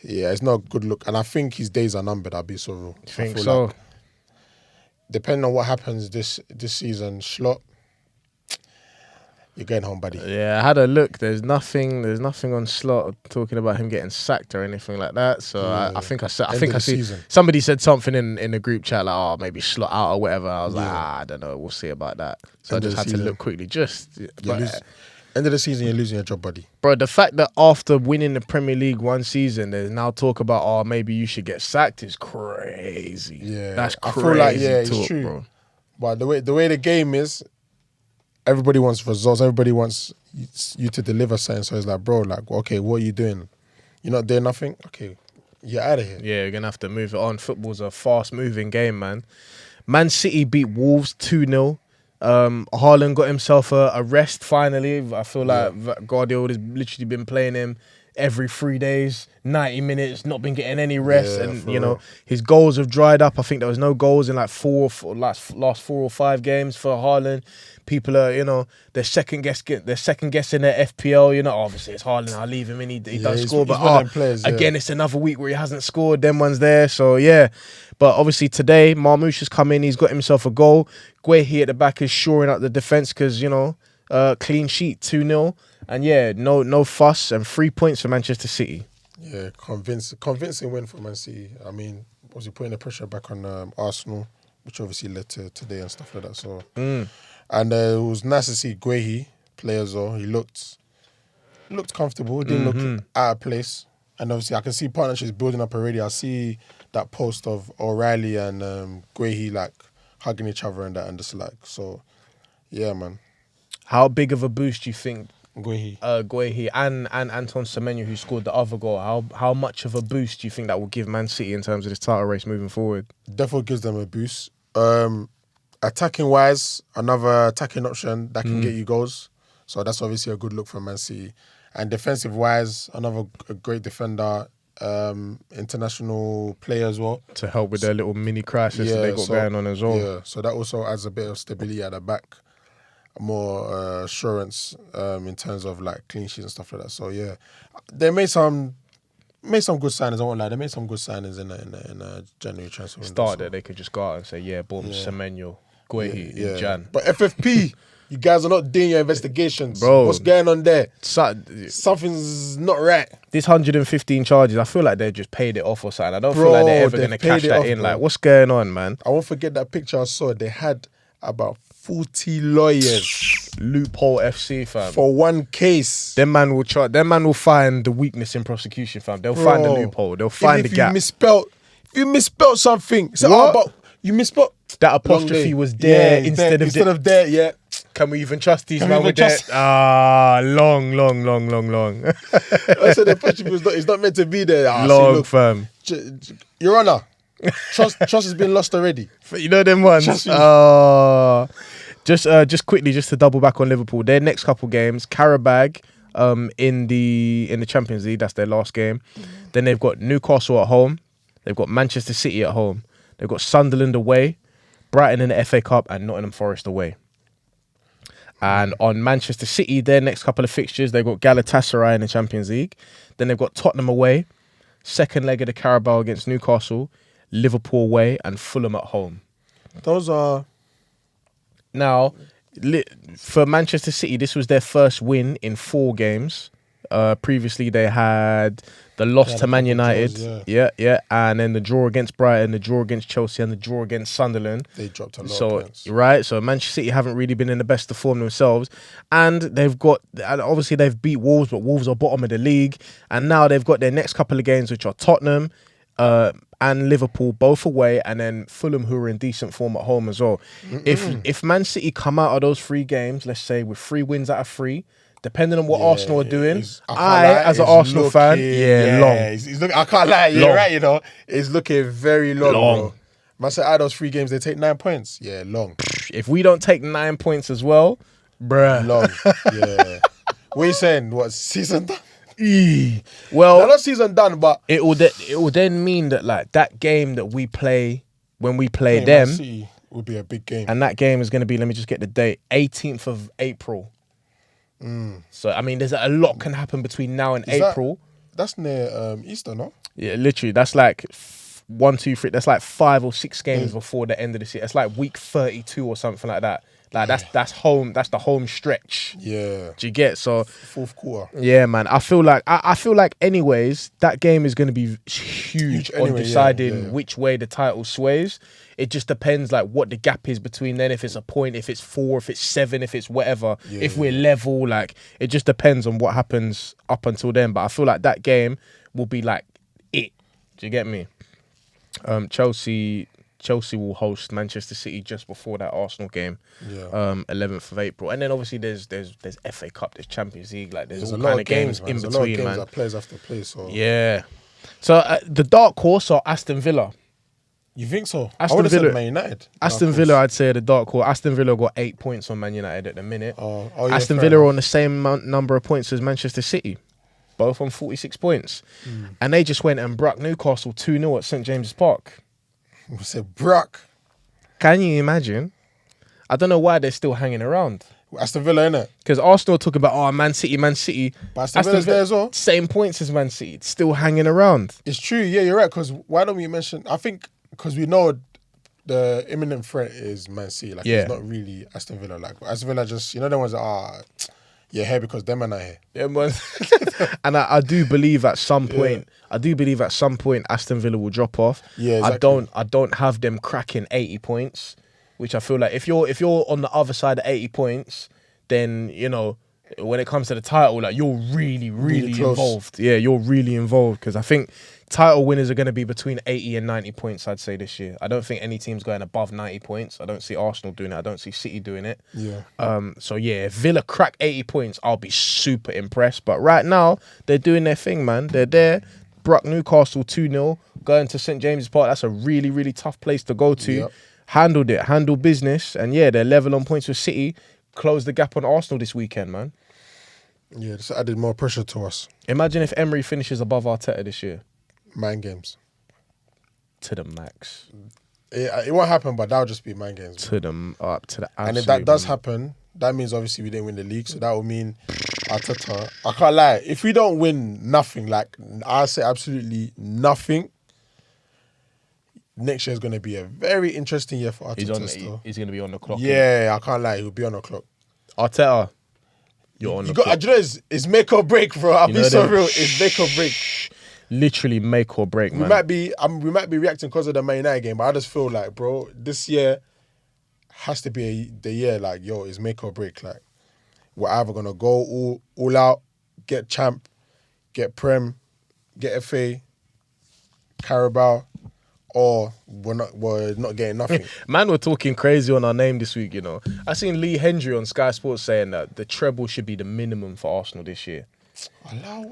yeah, it's not a good look. And I think his days are numbered, I'll be so real. I think so. Like, depending on what happens this season, Slot, you're going home, buddy. Yeah, I had a look. There's nothing on Slot talking about him getting sacked or anything like that. So yeah. I think I see somebody said something in the group chat like, oh, maybe Slot out or whatever. I was like, I don't know. We'll see about that. So I just had to look quickly. End of the season, you're losing your job, buddy. Bro, the fact that after winning the Premier League one season, there's now talk about, oh, maybe you should get sacked is crazy. Yeah, that's crazy. I feel like, yeah, talk, it's true. Bro. But the way the game is, everybody wants results. Everybody wants you to deliver something. So it's like, bro, like, okay, what are you doing? You're not doing nothing? Okay, you're out of here. Yeah, you're going to have to move it on. Football's a fast-moving game, man. Man City beat Wolves 2-0. Haaland got himself a rest finally. I feel like Guardiola's literally been playing him every 3 days, 90 minutes, not been getting any rest. And, you know, his goals have dried up. I think there was no goals in like last 4 or 5 games for Haaland. People are, you know, they're second guessing their FPL. You know, obviously it's Haaland. I'll leave him in. He does score, but again, it's another week where he hasn't scored. Them ones there, so yeah. But obviously today, Marmoush has come in. He's got himself a goal. Guehi at the back is shoring up the defense because, you know, clean sheet 2-0, and yeah, no fuss, and 3 points for Manchester City. Yeah, convincing win for Man City. I mean, was he putting the pressure back on Arsenal, which obviously led to today and stuff like that. So. And it was nice to see Guehi play as well. He looked comfortable. Didn't look out of place. And obviously, I can see partnerships building up already. I see that post of O'Reilly and Guehi like hugging each other and that and just like. So, yeah, man. How big of a boost do you think Guehi and Anton Semenyo, who scored the other goal, how much of a boost do you think that will give Man City in terms of this title race moving forward? Definitely gives them a boost. Attacking wise, another attacking option that can get you goals. So that's obviously a good look for Man City. And defensive wise, a great defender, international player as well. To help with their little mini crisis that they got going on as well. Yeah, so that also adds a bit of stability at the back. More assurance in terms of like clean sheets and stuff like that. So yeah, they made some good signings. I won't lie. They made some good signings in a January transfer window. Started, they could just go out and say, yeah, boom, Semenyo, Guehi in Jan. But FFP, you guys are not doing your investigations. Bro, what's going on there? Something's not right. This 115 charges, I feel like they just paid it off or something. I don't feel like they're ever going to cash that in. Bro. Like, what's going on, man? I won't forget that picture I saw. They had about 40 lawyers Loophole FC, fam. for one case. Them man will find the weakness in prosecution, fam. They'll find the loophole. They'll find the gap. If you misspelled something, say, What? but you misspelled. That apostrophe was there instead of there. Yeah. Can we even trust these Can man we with even that? trust- Long. I said the apostrophe is not meant to be there. See, Long, look, fam. Your Honor, trust has been lost already. You know them ones? Trust me. Just quickly, just to double back on Liverpool, their next couple games, Karabag in the Champions League, that's their last game. Then they've got Newcastle at home. They've got Manchester City at home. They've got Sunderland away, Brighton in the FA Cup, and Nottingham Forest away. And on Manchester City, their next couple of fixtures, they've got Galatasaray in the Champions League. Then they've got Tottenham away, second leg of the Carabao against Newcastle, Liverpool away, and Fulham at home. Those are... Now, for Manchester City, this was their first win in 4 games. Previously, they had the loss to Man United, draws, and then the draw against Brighton, the draw against Chelsea, and the draw against Sunderland. They dropped a lot of points. Right, so Manchester City haven't really been in the best of form themselves, and obviously they've beat Wolves, but Wolves are bottom of the league, and now they've got their next couple of games, which are Tottenham and Liverpool, both away, and then Fulham, who are in decent form at home as well. If Man City come out of those 3 games, let's say with 3 wins out of 3, depending on what Arsenal are doing, as an Arsenal fan, long. I can't lie, you're right, you know. It's looking very long. Bro. Man said, out of those 3 games, they take 9 points. Yeah, long. If we don't take 9 points as well, bruh. Long, yeah. What are you saying? What, season done? Well, no, not season done, but... It will then mean that, like, that game that we play, when we play them... Man City would be a big game. And that game is going to be, let me just get the date, 18th of April. So, I mean, there's a lot can happen between now and April. That's near Easter, no? Yeah, literally. That's like 1, 2, 3. That's like 5 or 6 games before the end of the season. It's like week 32 or something like that. Like that's home. That's the home stretch. Yeah. Do you get? So 4th quarter. Yeah, man. I feel like anyways, that game is going to be huge on anyway, deciding which way the title sways. It just depends like what the gap is between then. If it's a point, if it's 4, if it's 7, if it's whatever. If we're level, like it just depends on what happens up until then. But I feel like that game will be like it. Do you get me? Chelsea will host Manchester City just before that Arsenal game, 11th of April. And then obviously there's FA Cup, there's Champions League, like there's all kind of games in between, a lot of games man. that players have to play. So yeah. So the dark horse are Aston Villa. You think so? Aston I would have Villa, said Man United. Aston Villa, I'd say the dark horse. Aston Villa got 8 points on Man United at the minute. Aston Villa are on the same number of points as Manchester City, both on 46 points. And they just went and broke Newcastle 2-0 at St James's Park. We said Brock. Can you imagine? I don't know why they're still hanging around. Aston Villa, innit? Because Arsenal talk about, Man City. But Aston Villa's there as well. Same points as Man City. It's still hanging around. It's true, yeah, you're right. Because why don't we mention... I think because we know the imminent threat is Man City. Like, it's not really Aston Villa. Like, Aston Villa just... You know, the ones that you're here because them and I here. Them ones. And I do believe at some point... I do believe at some point Aston Villa will drop off. Yeah, exactly. I don't have them cracking 80 points, which I feel like if you're on the other side of 80 points, then you know when it comes to the title, like you're really involved. Yeah, you're really involved because I think title winners are going to be between 80 and 90 points. I'd say this year. I don't think any team's going above 90 points. I don't see Arsenal doing it. I don't see City doing it. Yeah. So yeah, if Villa crack 80 points, I'll be super impressed. But right now they're doing their thing, man. They're there. Brock Newcastle 2-0, going to St James's Park. That's a really, really tough place to go to. Yep. Handled business. And yeah, they're level on points with City. Closed the gap on Arsenal this weekend, man. Yeah, this added more pressure to us. Imagine if Emery finishes above Arteta this year. Mind games. To the max. It won't happen, but that'll just be mind games. To the absolute. And if that does happen, that means obviously we didn't win the league. So that will mean Arteta, I can't lie, if we don't win nothing, like I say absolutely nothing, next year is going to be a very interesting year for Arteta. He's going to be on the clock. Yeah, I can't lie, he'll be on the clock. Arteta, you're on the clock. Do you know, it's make or break, bro. I'll be so real. It's make or break. Literally make or break, man. We might be reacting because of the Man United game, but I just feel like, bro, this year has to be the year like, yo, it's make or break. Like, we're either gonna go all out, get champ, get Prem, get FA, Carabao, or we're not getting nothing. Man, we're talking crazy on our name this week, you know. I seen Lee Hendry on Sky Sports saying that the treble should be the minimum for Arsenal this year.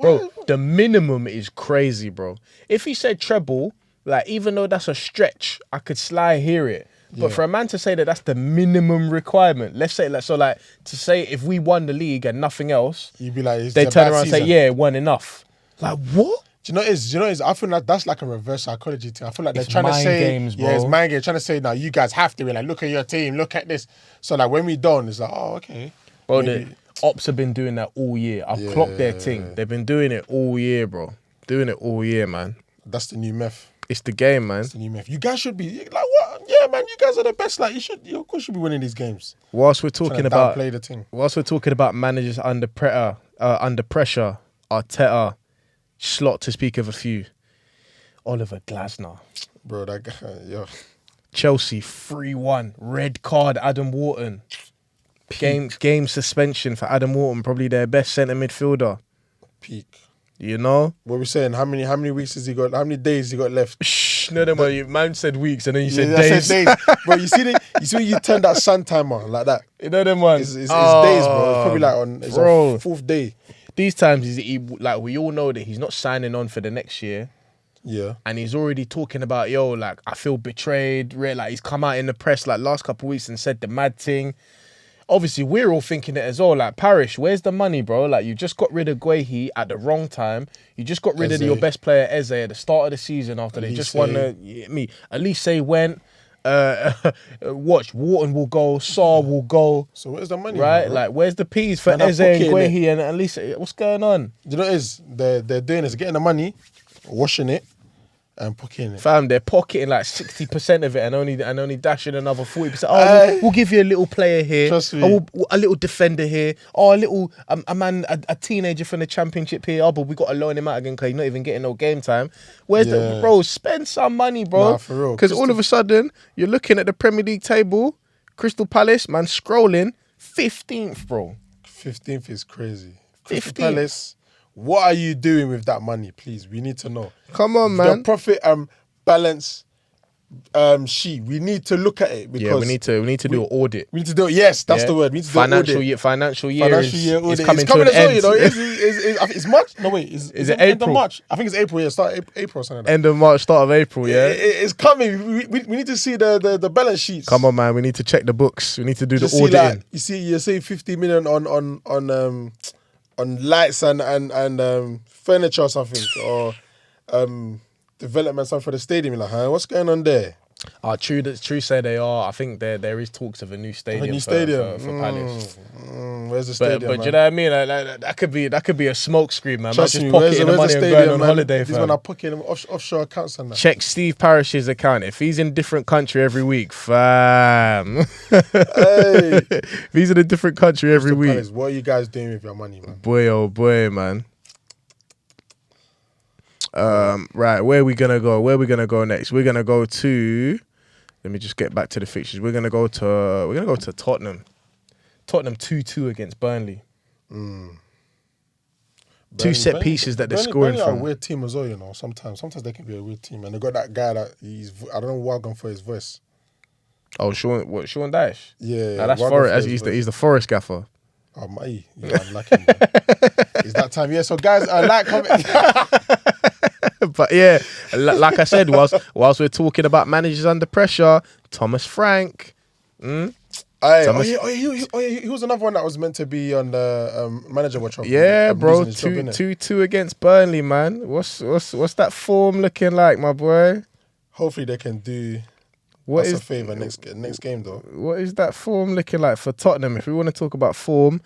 Bro, the minimum is crazy, bro. If he said treble, like, even though that's a stretch, I could hear it. But for a man to say that that's the minimum requirement, let's say, like, so like to say if we won the league and nothing else, you'd be like, they turn around and say, yeah, it won enough. Like, what? Do you know what it is? I feel like that's like a reverse psychology thing. I feel like they're trying to mind say, games, bro. Yeah, it's mind games. Trying to say, now you guys have to be like, look at your team, look at this. So like when we don't, it's like, oh, okay. Bro, the Ops have been doing that all year. I've clocked their thing. They've been doing it all year, bro. Doing it all year, man. That's the new meth. It's the game, man. It's the new meth. You guys should be like, what? Yeah, man, you guys are the best. Like, you of course should be winning these games. Whilst we're talking about play the thing. Whilst we're talking about managers under pressure, Arteta, Slot to speak of a few. Oliver Glasner. Bro, that guy, yeah. Chelsea 3-1. Red card, Adam Wharton. Game suspension for Adam Wharton, probably their best centre midfielder. Peak. You know? What we saying? How many weeks has he got? How many days he got left? Shh, no, man said weeks and then you said I days. said days. Bro, you see when you turn that sun timer like that? You know them ones? It's days, bro. It's probably like on fourth day. These times, like we all know that he's not signing on for the next year. Yeah. And he's already talking about, yo, like, I feel betrayed. Like, he's come out in the press, like, last couple of weeks and said the mad thing. Obviously, we're all thinking it as well. Like, Parish, where's the money, bro? Like, you just got rid of Guehi at the wrong time. You just got rid of your best player, Eze, at the start of the season after they just won the... Elise went. Watch, Wharton will go. Saar will go. So where's the money? Right? Bro? Like, where's the peas for Eze and Guehi and Elise? What's going on? Do you know what it is? They're doing is getting the money, washing it, and pocketing it. Fam, they're pocketing like 60% of it and only dashing another 40%. Oh, we'll give you a little player here. Trust me. Oh, a little defender here. Oh, a little a teenager from the championship here. Oh, but we got to loan him out again because he's not even getting no game time. Where's the bro? Spend some money, bro. Nah, for real. Because all of a sudden you're looking at the Premier League table. Crystal Palace, man, scrolling 15th, bro. 15th is crazy. 15th. Crystal Palace. What are you doing with that money, please? We need to know. Come on, man. The profit balance sheet. We need to look at it because we need to do an audit. We need to do it. Yes, that's the word. We need to do financial audit. year. Financial year audit. is coming it's to an as well, end. you know. It's March? No, wait. Is it end of April? March? I think it's April. Yeah, start April or something like that. End of March, start of April. Yeah, it's coming. We need to see the balance sheets. Come on, man. We need to check the books. We need to do the auditing. auditing. You say 50 million on lights and furniture or something, or development something for the stadium. You're like, huh? What's going on there? True say they are. I think there is talks of a new stadium. For Palace. Where's the stadium? But you know what I mean? Like, that could be a smoke screen, man. Trust just me, pocketing the money and going on holiday. These men are pocketing offshore accounts and that. Check Steve Parish's account. If he's in a different country every week, fam. Hey. If he's in a different country every week. Palace, what are you guys doing with your money, man? Boy, oh boy, man. Right, where are we gonna go? Where are we gonna go next? We're gonna go to. Let me just get back to the fixtures. We're gonna go to Tottenham. Tottenham 2-2 against Burnley. Two set pieces that they're scoring Burnley from. are a weird team as well, you know. Sometimes they can be a weird team, and they got that guy that I don't know why gone for his voice. Oh, Sean Dyche? Yeah, nah, that's Forest. He's the Forest gaffer. Oh my, you're unlucky. It's that time, yeah. So guys, comment. But yeah, like I said, whilst we're talking about managers under pressure, Thomas Frank. He was another one that was meant to be on the manager watch. Yeah, bro, 2-2 against Burnley, man. What's that form looking like, my boy? Hopefully they can do us a favour next game, though. What is that form looking like for Tottenham? If we want to talk about form,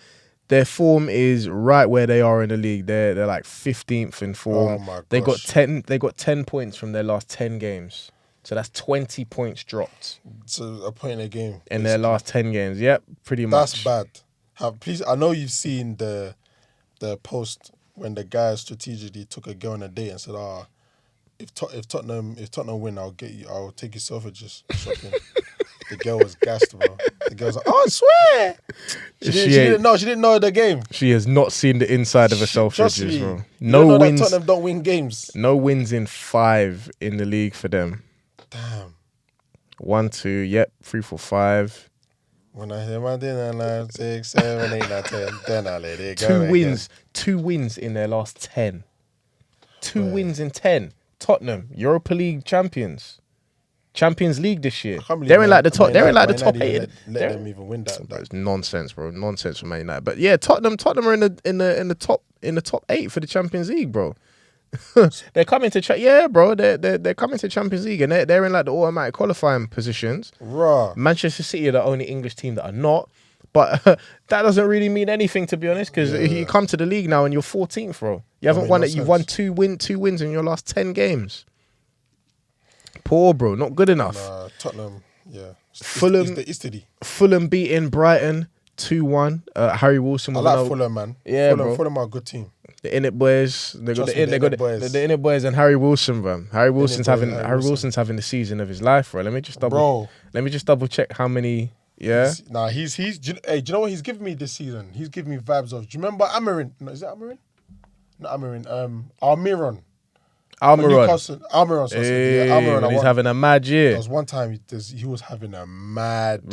their form is right where they are in the league. They're like 15th in form. Oh my gosh. They got 10 points from their last 10 games. So that's 20 points dropped. So a point a game in their last 10 games. Yep, pretty much. That's bad. Please, I know you've seen the post when the guy strategically took a girl on a date and said, if Tottenham win, I'll take you selfridges shopping. The girl was gassed, bro. The girl was like, "Oh, I swear." She didn't know. She didn't know the game. She has not seen the inside of herself, Trust bro. me. No You don't know wins. that Tottenham don't win games. No wins in 5 in the league for them. Damn. 1, 2, yep, 3, 4, 5. When I hear my dinner, 9, 6, 7, 8, 9, 10, then I let it go. 2 wins. 2 wins in their last 10. 2 wins in 10. Tottenham, Europa League champions. Champions League this year. They're in like the top. They're in like the top 8. Let them even win that. It's nonsense, bro. Nonsense for Man United. But yeah, Tottenham are in the top 8 for the Champions League, bro. They're coming to bro. They're coming to Champions League and they're in like the automatic qualifying positions. Raw. Manchester City are the only English team that are not. But that doesn't really mean anything, to be honest, because you come to the league now and you're 14th, bro. You haven't won it. You've won 2 wins in your last 10 games. Poor, bro. Not good enough. Nah, Tottenham, yeah. Fulham, Fulham beating Brighton 2-1. Harry Wilson. I like Fulham, man. Yeah, bro. Fulham are a good team. The Innit boys. They got the Innit boys and Harry Wilson, bro. Harry Wilson's having the season of his life, bro. Let me just double check how many. Yeah. He's do you know what he's giving me this season? He's giving me vibes of. Do you remember Amarin? No, is it Amarin? Not Amarin. Almiron. Almiron. Almiron. He's having a mad year. There was one time he was having a mad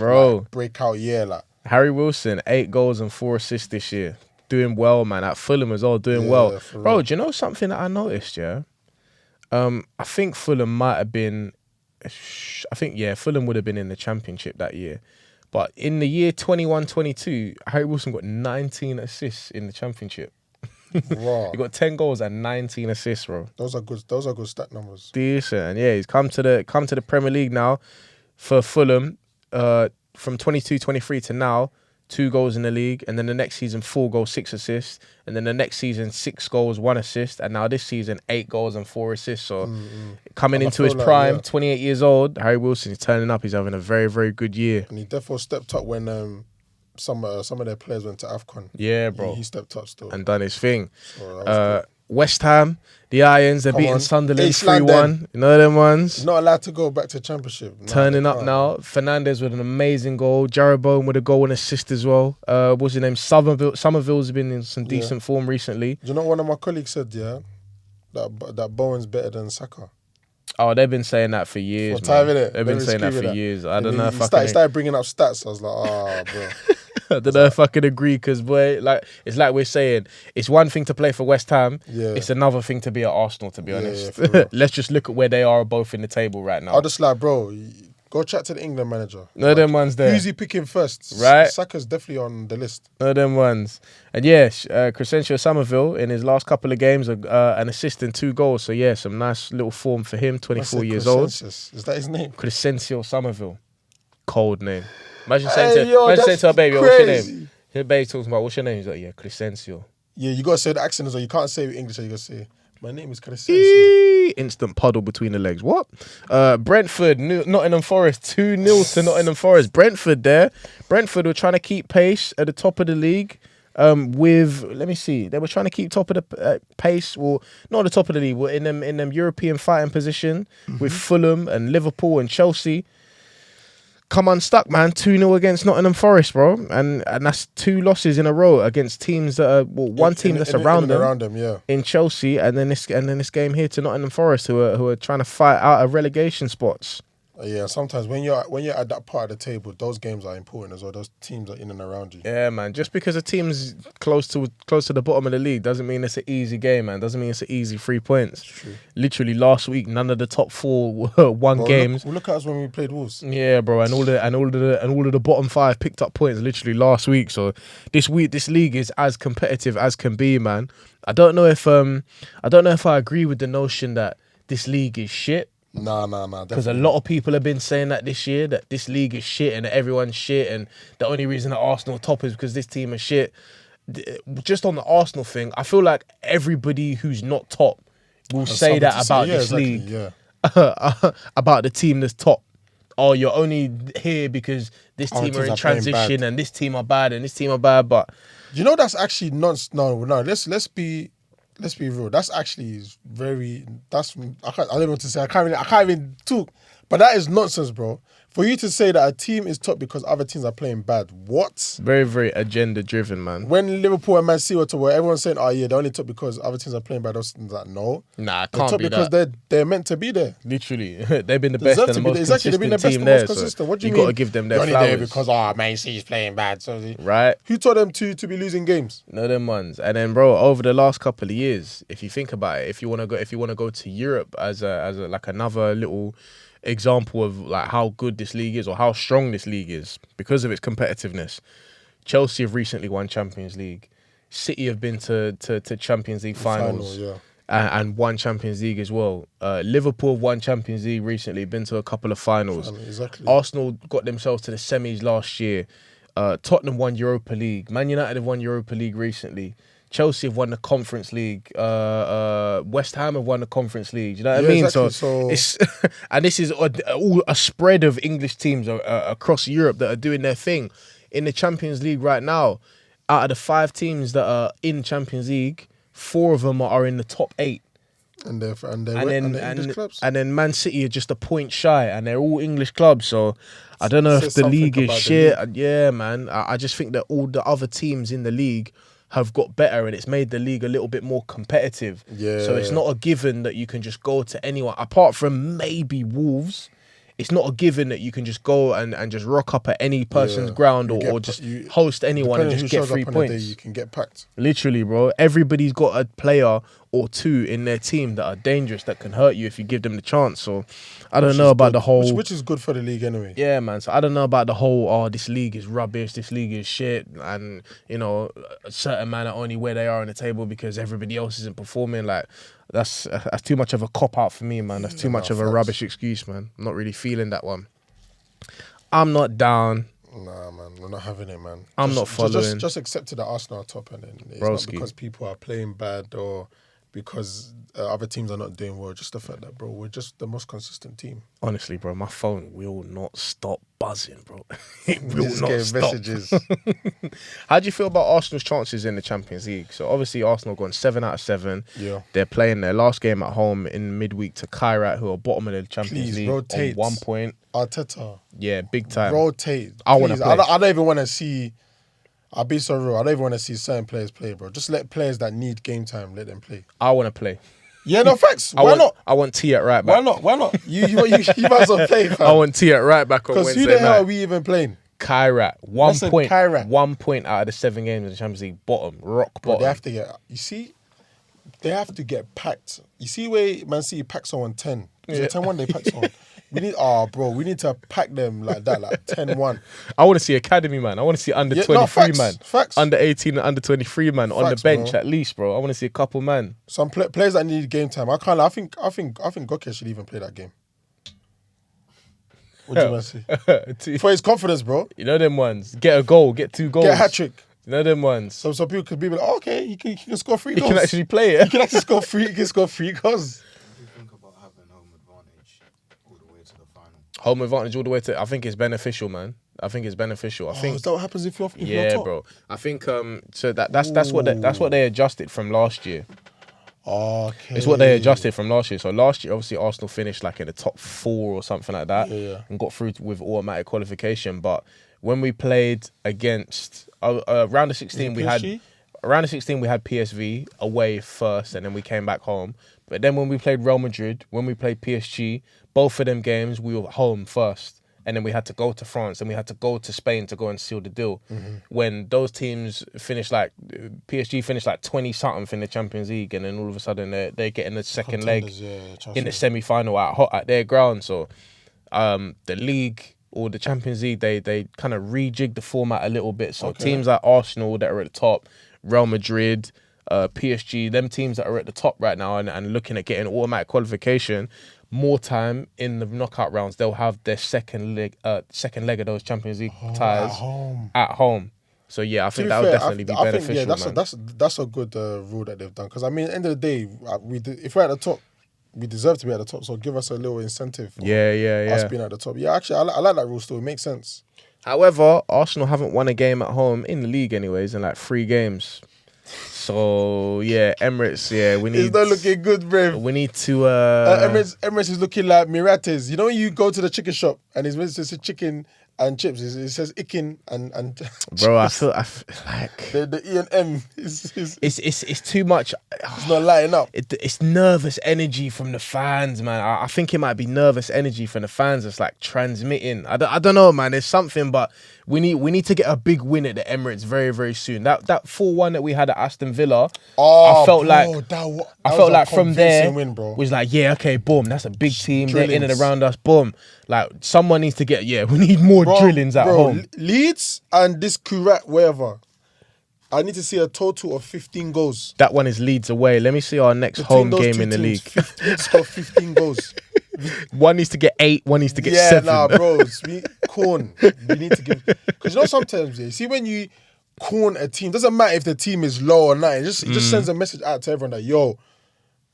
breakout year. Like Harry Wilson, 8 goals and 4 assists this year. Doing well, man. At Fulham as well, doing well. Bro, do you know something that I noticed, yeah? I think Fulham might have been... Fulham would have been in the Championship that year. But in the year 21-22, Harry Wilson got 19 assists in the Championship. Wow. He got 10 goals and 19 assists, bro. Those are good stat numbers. Decent. And yeah, he's come to the Premier League now for Fulham from 22-23 to now. 2 goals in the league, and then the next season 4 goals, 6 assists, and then the next season 6 goals, 1 assist, and now this season 8 goals and 4 assists. So coming into his prime, 28 years old, Harry Wilson is turning up. He's having a very, very good year. And he definitely stepped up when some of their players went to AFCON. Yeah, bro. He stepped up still and done his thing. So West Ham, the Irons, they're beating Sunderland 3-1. You know them ones? Not allowed to go back to Championship. Turning up now. Fernandes with an amazing goal. Jarrod Bowen with a goal and assist as well. What's his name? Somerville's been in some decent form recently. Do you know what one of my colleagues said, that Bowen's better than Saka? Oh, they've been saying that for years, man. They've been saying that for years. I don't know if I can... started bringing up stats. I was like, bro. I don't know if I can agree because, boy, it's like we're saying, it's one thing to play for West Ham. Yeah. It's another thing to be at Arsenal, to be honest. Yeah, let's just look at where they are both in the table right now. I'll just bro, go chat to the England manager. No, them ones there. Who's he picking first? Right. Saka's definitely on the list. No, them ones. And yeah, Crescencio Somerville in his last couple of games, an assist and 2 goals. So yeah, some nice little form for him, 24 years old. Is that his name? Crescencio Somerville. Cold name. Imagine saying to her baby, what's your name? Her baby talking about, what's your name? He's like, yeah, Crescencio. Yeah, you got to say the accent as well. You can't say it in English. You got to say, my name is Crescencio. Instant puddle between the legs. What? Brentford, Nottingham Forest, 2-0 to Nottingham Forest. Brentford were trying to keep pace at the top of the league. Let me see. They were trying to keep top of the pace. Well, not at the top of the league. We're in them European fighting position with Fulham and Liverpool and Chelsea. Come unstuck, man. 2-0 against Nottingham Forest, bro. And that's 2 losses in a row against teams that are one team that's around them, yeah. In Chelsea, and then this game here to Nottingham Forest, who are trying to fight out of relegation spots. Yeah, sometimes when you're at that part of the table, those games are important as well. Those teams are in and around you. Yeah, man. Just because a team's close to the bottom of the league doesn't mean it's an easy game, man. Doesn't mean it's an easy 3 points. It's true. Literally last week, none of the top 4 won games. Look at us when we played Wolves. Yeah, bro, and all of the bottom 5 picked up points literally last week. So this week, this league is as competitive as can be, man. I don't know if I agree with the notion that this league is shit. Nah. Because a lot of people have been saying that this year, that this league is shit and that everyone's shit, and the only reason that Arsenal are top is because this team is shit. Just on the Arsenal thing, I feel like everybody who's not top will say that about this league. Yeah. About the team that's top. Oh, you're only here because this team are in transition and this team are bad and this team are bad. But you know that's actually no. Let's be real. That's actually very. I don't know what to say. I can't even talk. But that is nonsense, bro. For you to say that a team is top because other teams are playing bad, what? Very, very agenda driven, man. When Liverpool and Man City were to where everyone's saying, "Oh yeah, they're only top because other teams are playing bad." Those things like no, Nah, it they're can't top be because that. they're meant to be there. Literally, they've been the best and the most Exactly, they've been the best consistent team and most there. consistent. So What do you got mean? to give them their They're only flowers. there because Man City's playing bad. So Right? who told them to be losing games? No, them ones. And then, bro, over the last couple of years, if you think about it, if you want to go to Europe as a like another little example of like how good this league is or how strong this league is because of its competitiveness. Chelsea have recently won Champions League. City have been to Champions League finals. And won Champions League as well. Liverpool have won Champions League recently, been to a couple of finals. Exactly. Arsenal got themselves to the semis last year. Tottenham won Europa League. Man United have won Europa League recently. Chelsea have won the Conference League. West Ham have won the Conference League. Do you know what I mean? Exactly. So it's and this is all a spread of English teams across Europe that are doing their thing in the Champions League right now. Out of the 5 teams that are in Champions League, 4 of them are in the top 8. And they're English clubs. And then Man City are just a point shy, and they're all English clubs. So I don't know if the league is shit. Yeah, man. I just think that all the other teams in the league have got better, and it's made the league a little bit more competitive. Yeah. So it's not a given that you can just go to anyone, apart from maybe Wolves. It's not a given that you can just go and just rock up at any person's ground or just host anyone and just get 3 points. You can get packed. Literally, bro. Everybody's got a player or 2 in their team that are dangerous, that can hurt you if you give them the chance. So I don't know about the whole... Which is good for the league anyway. Yeah, man. So I don't know about the whole, this league is rubbish, this league is shit, and, you know, a certain man are only where they are on the table because everybody else isn't performing. Like, that's too much of a cop-out for me, man. That's too much of a rubbish excuse, man. I'm not really feeling that one. I'm not down. Nah, man. We're not having it, man. I'm not following. Just accept it that Arsenal are top, and then it's not because people are playing bad or because other teams are not doing well. Just the fact that, bro, we're just the most consistent team. Honestly, bro, my phone will not stop buzzing, bro. It will not stop. Messages. How do you feel about Arsenal's chances in the Champions League? So obviously Arsenal gone 7 out of 7. Yeah. They're playing their last game at home in midweek to Kairat, who are bottom of the Champions League rotate. on 1 point. Arteta. Yeah, big time. Rotate. I want to play. I don't even want to see... I'll be so real. I don't even want to see certain players play, bro. Just let players that need game time, let them play. I want to play. Yeah, no, facts. Why not? I want T at right back. Why not? You might as well play, fam. I want T at right back on Wednesday night. Because who the hell are we even playing? Kairat. 1 point. Kairat. 1 point out of the 7 games in the Champions League. Bottom. Rock bottom. Bro, they have to get... You see? They have to get packed. You see where Man City packed someone 10? Is it 10-1 they packed someone? We need to pack them like that, like 10-1. I want to see academy, man. I want to see under 23 man. Facts. Under 18 and under 23 man on the bench, bro. At least, bro. I want to see a couple, man. Some players that need game time. I think Goke should even play that game. What do you want to see? For his confidence, bro. You know them ones. Get a goal, get 2 goals. Get a hat-trick. You know them ones. So some people could be like, oh, okay, he can score 3 He goals. can actually play it. He can actually score 3 goals. Home advantage all the way to... I think it's beneficial, man. I think it's beneficial. Is that what happens if you're yeah, top? Bro. I think so that's what they adjusted from last year. Okay. It's what they adjusted from last year. So last year, obviously, Arsenal finished like in the top 4 or something like that, and got through with automatic qualification. But when we played against round of 16, we had PSV away first, and then we came back home. But then when we played Real Madrid, when we played PSG, both of them games we were home first. And then we had to go to France and we had to go to Spain to go and seal the deal. Mm-hmm. When those teams finished PSG finished like 20-something in the Champions League, and then all of a sudden they're getting the second leg in the semi-final at their ground. So the league or the Champions League, they kind of rejigged the format a little bit. So teams like Arsenal that are at the top, Real Madrid, PSG, them teams that are at the top right now and looking at getting automatic qualification, more time in the knockout rounds, they'll have their second leg of those Champions League ties at home. So yeah, I think that would definitely be beneficial. That's a good rule that they've done, because I mean, at the end of the day, if we're at the top, we deserve to be at the top. So give us a little incentive for us being at the top. Yeah, actually, I like that rule still. It makes sense. However, Arsenal haven't won a game at home in the league anyways in like 3 games. So yeah, Emirates. Yeah, we need. It's not looking good, bro. We need to. Emirates is looking like Emirates. You know when you go to the chicken shop and it's meant to say chicken and chips. It says Ikin and Bro, I feel like the E and M is it's too much. it's not lighting up. It's nervous energy from the fans, man. I think it might be nervous energy from the fans that's like transmitting. I don't know, man. There's something, but we need to get a big win at the Emirates very, very soon. That 4-1 that we had at Aston Villa, I felt like from there win, bro. was like, yeah, okay, boom, that's a big team. They're in and around us, boom. Like someone needs to get, we need more drillings at home. Leeds and this Kurat, wherever. I need to see a total of 15 goals. That one is Leeds away. Let me see our next home game in the league. Leeds got 15 goals. One needs to get 8, one needs to get 7. Yeah, nah, bros. We need to give... Because you know sometimes, you see when you corn a team, doesn't matter if the team is low or not. It just sends a message out to everyone that, yo,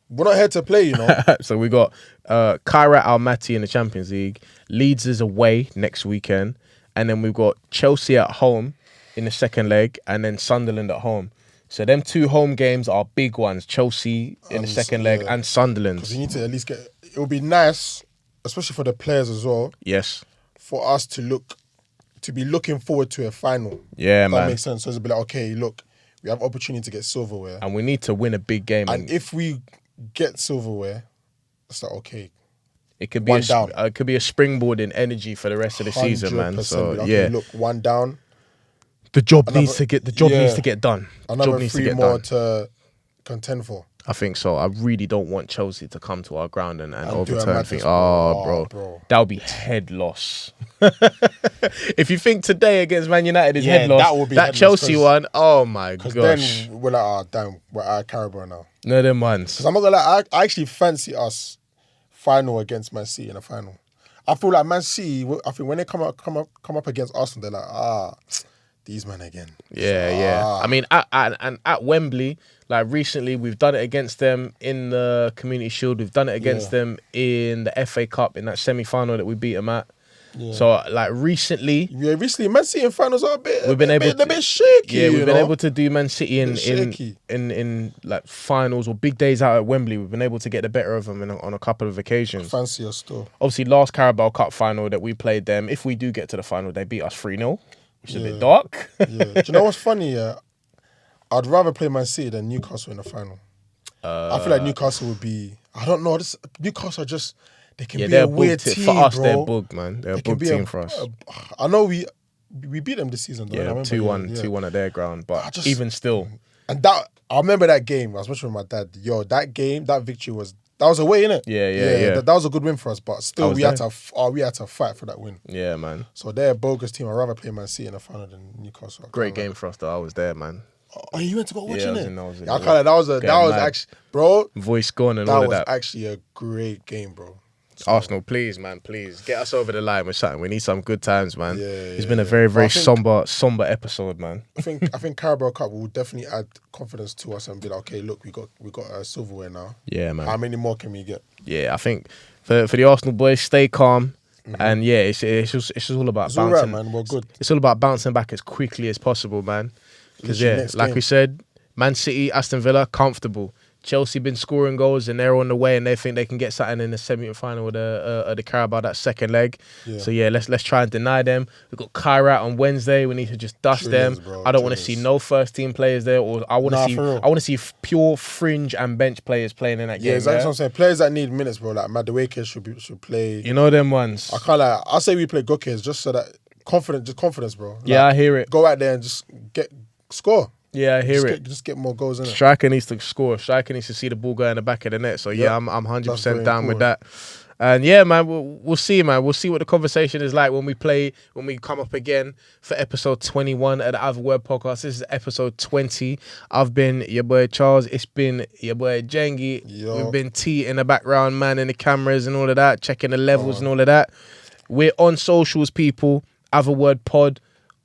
we're not here to play, you know. So we got Kairat Almaty in the Champions League. Leeds is away next weekend. And then we've got Chelsea at home in the second leg, and then Sunderland at home. So them 2 home games are big ones. Chelsea in the second leg and Sunderland. Because you need to at least get... It would be nice, especially for the players as well. Yes. For us to be looking forward to a final. Yeah, man. That makes sense. So it's be like, okay, look, we have opportunity to get silverware. And we need to win a big game. And if we get silverware, it's like, okay. It could be it could be a springboard in energy for the rest of the season, man. So okay, look, 1 down. The job needs to get done. Another 3 more to contend for. I think so. I really don't want Chelsea to come to our ground and overturn things. Bro. That would be head loss. If you think today against Man United is head loss, that Chelsea one, oh my gosh. Because then we're like, damn, we're out of Carabao now. No, them ones. Because I'm not gonna lie, I actually fancy us final against Man City in a final. I feel like Man City, I think when they come up against Arsenal, they're like, these men again. Yeah. I mean, at Wembley, like recently, we've done it against them in the Community Shield. We've done it against them in the FA Cup in that semi-final that we beat them at. Yeah. So, like recently, Man City in finals are a bit shaky. Yeah, we've been able to do Man City in like finals or big days out at Wembley. We've been able to get the better of them on a couple of occasions. Fancy us still. Obviously, last Carabao Cup final that we played them. If we do get to the final, they beat us 3-0. Which is a bit dark. Yeah. Do you know what's funny? I'd rather play Man City than Newcastle in the final. I feel like Newcastle would be... I don't know. Newcastle are just... They can be a weird team, for us, bro. they're a bug, man. They're a bug team for us. I know we beat them this season, though. Yeah, 2-1 at their ground. But even still... And I remember that game. I was watching with my dad. Yo, that game, that victory was... That was a way, innit? Yeah. That was a good win for us, but still we had to fight for that win. Yeah, man. So they're a bogus team. I'd rather play Man City in the final than Newcastle. Great game for us, though. I was there, man. Oh, you went to go watching it? I can't. That was actually, bro. Voice gone and all of that. That was actually a great game, bro. So, Arsenal, please, man, please get us over the line with something. We need some good times, man. It's been a very, very somber episode, man. I think Carabao Cup will definitely add confidence to us and be like, okay, look, we got silverware now. Yeah, man. How many more can we get? Yeah, I think for the Arsenal boys, stay calm. And yeah, it's just all about bouncing. All right, man. We're good. It's all about bouncing back as quickly as possible, man. Because like we said, Man City, Aston Villa, comfortable. Chelsea been scoring goals and they're on the way and they think they can get something in the semi-final of the Carabao, that second leg. Yeah. So yeah, let's try and deny them. We've got Kairat on Wednesday. We need to just dust them. Bro, I don't want to see no first team players there, or I want to see pure fringe and bench players playing in that game. Yeah, exactly what I'm saying. Players that need minutes, bro. Like Madueke should play. You know them ones. I'll say we play Gokes just so that confidence, bro. Like, yeah, I hear it. Go out there and just score. Yeah, I hear it. Just get more goals in it. Striker needs to score. Striker needs to see the ball go in the back of the net. So yeah, I'm 100% down with that. And yeah, man, we'll see, man. We'll see what the conversation is like when we come up again for episode 21 of the Ave A Word podcast. This is episode 20. I've been your boy Charles. It's been your boy Jengi. We've been T in the background, man, in the cameras and all of that, checking the levels and all of that. We're on socials, people. Ave A Word Pod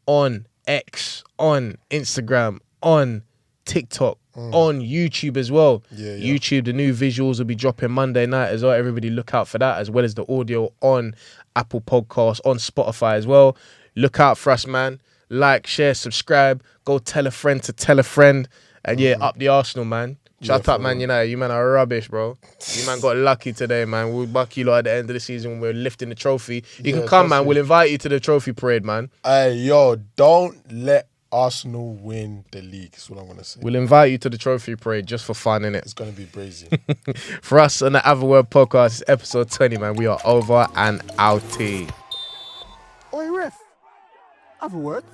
on X, on Instagram, on TikTok, on YouTube as well. Yeah. YouTube, the new visuals will be dropping Monday night as well. Everybody look out for that, as well as the audio on Apple Podcasts, on Spotify as well. Look out for us, man. Like, share, subscribe. Go tell a friend to tell a friend. And yeah, up the Arsenal, man. Shut up, Man United. You man are rubbish, bro. You man got lucky today, man. We'll buck you lot at the end of the season when we're lifting the trophy. You can come, man. We'll invite you to the trophy parade, man. Hey, yo, don't let Arsenal win the league. That's what I'm going to say. We'll invite you to the trophy parade just for fun, innit? It's going to be brazy. For us on the Ave A Word podcast, it's episode 20, man. We are over and outie. Oi, ref. Have a word.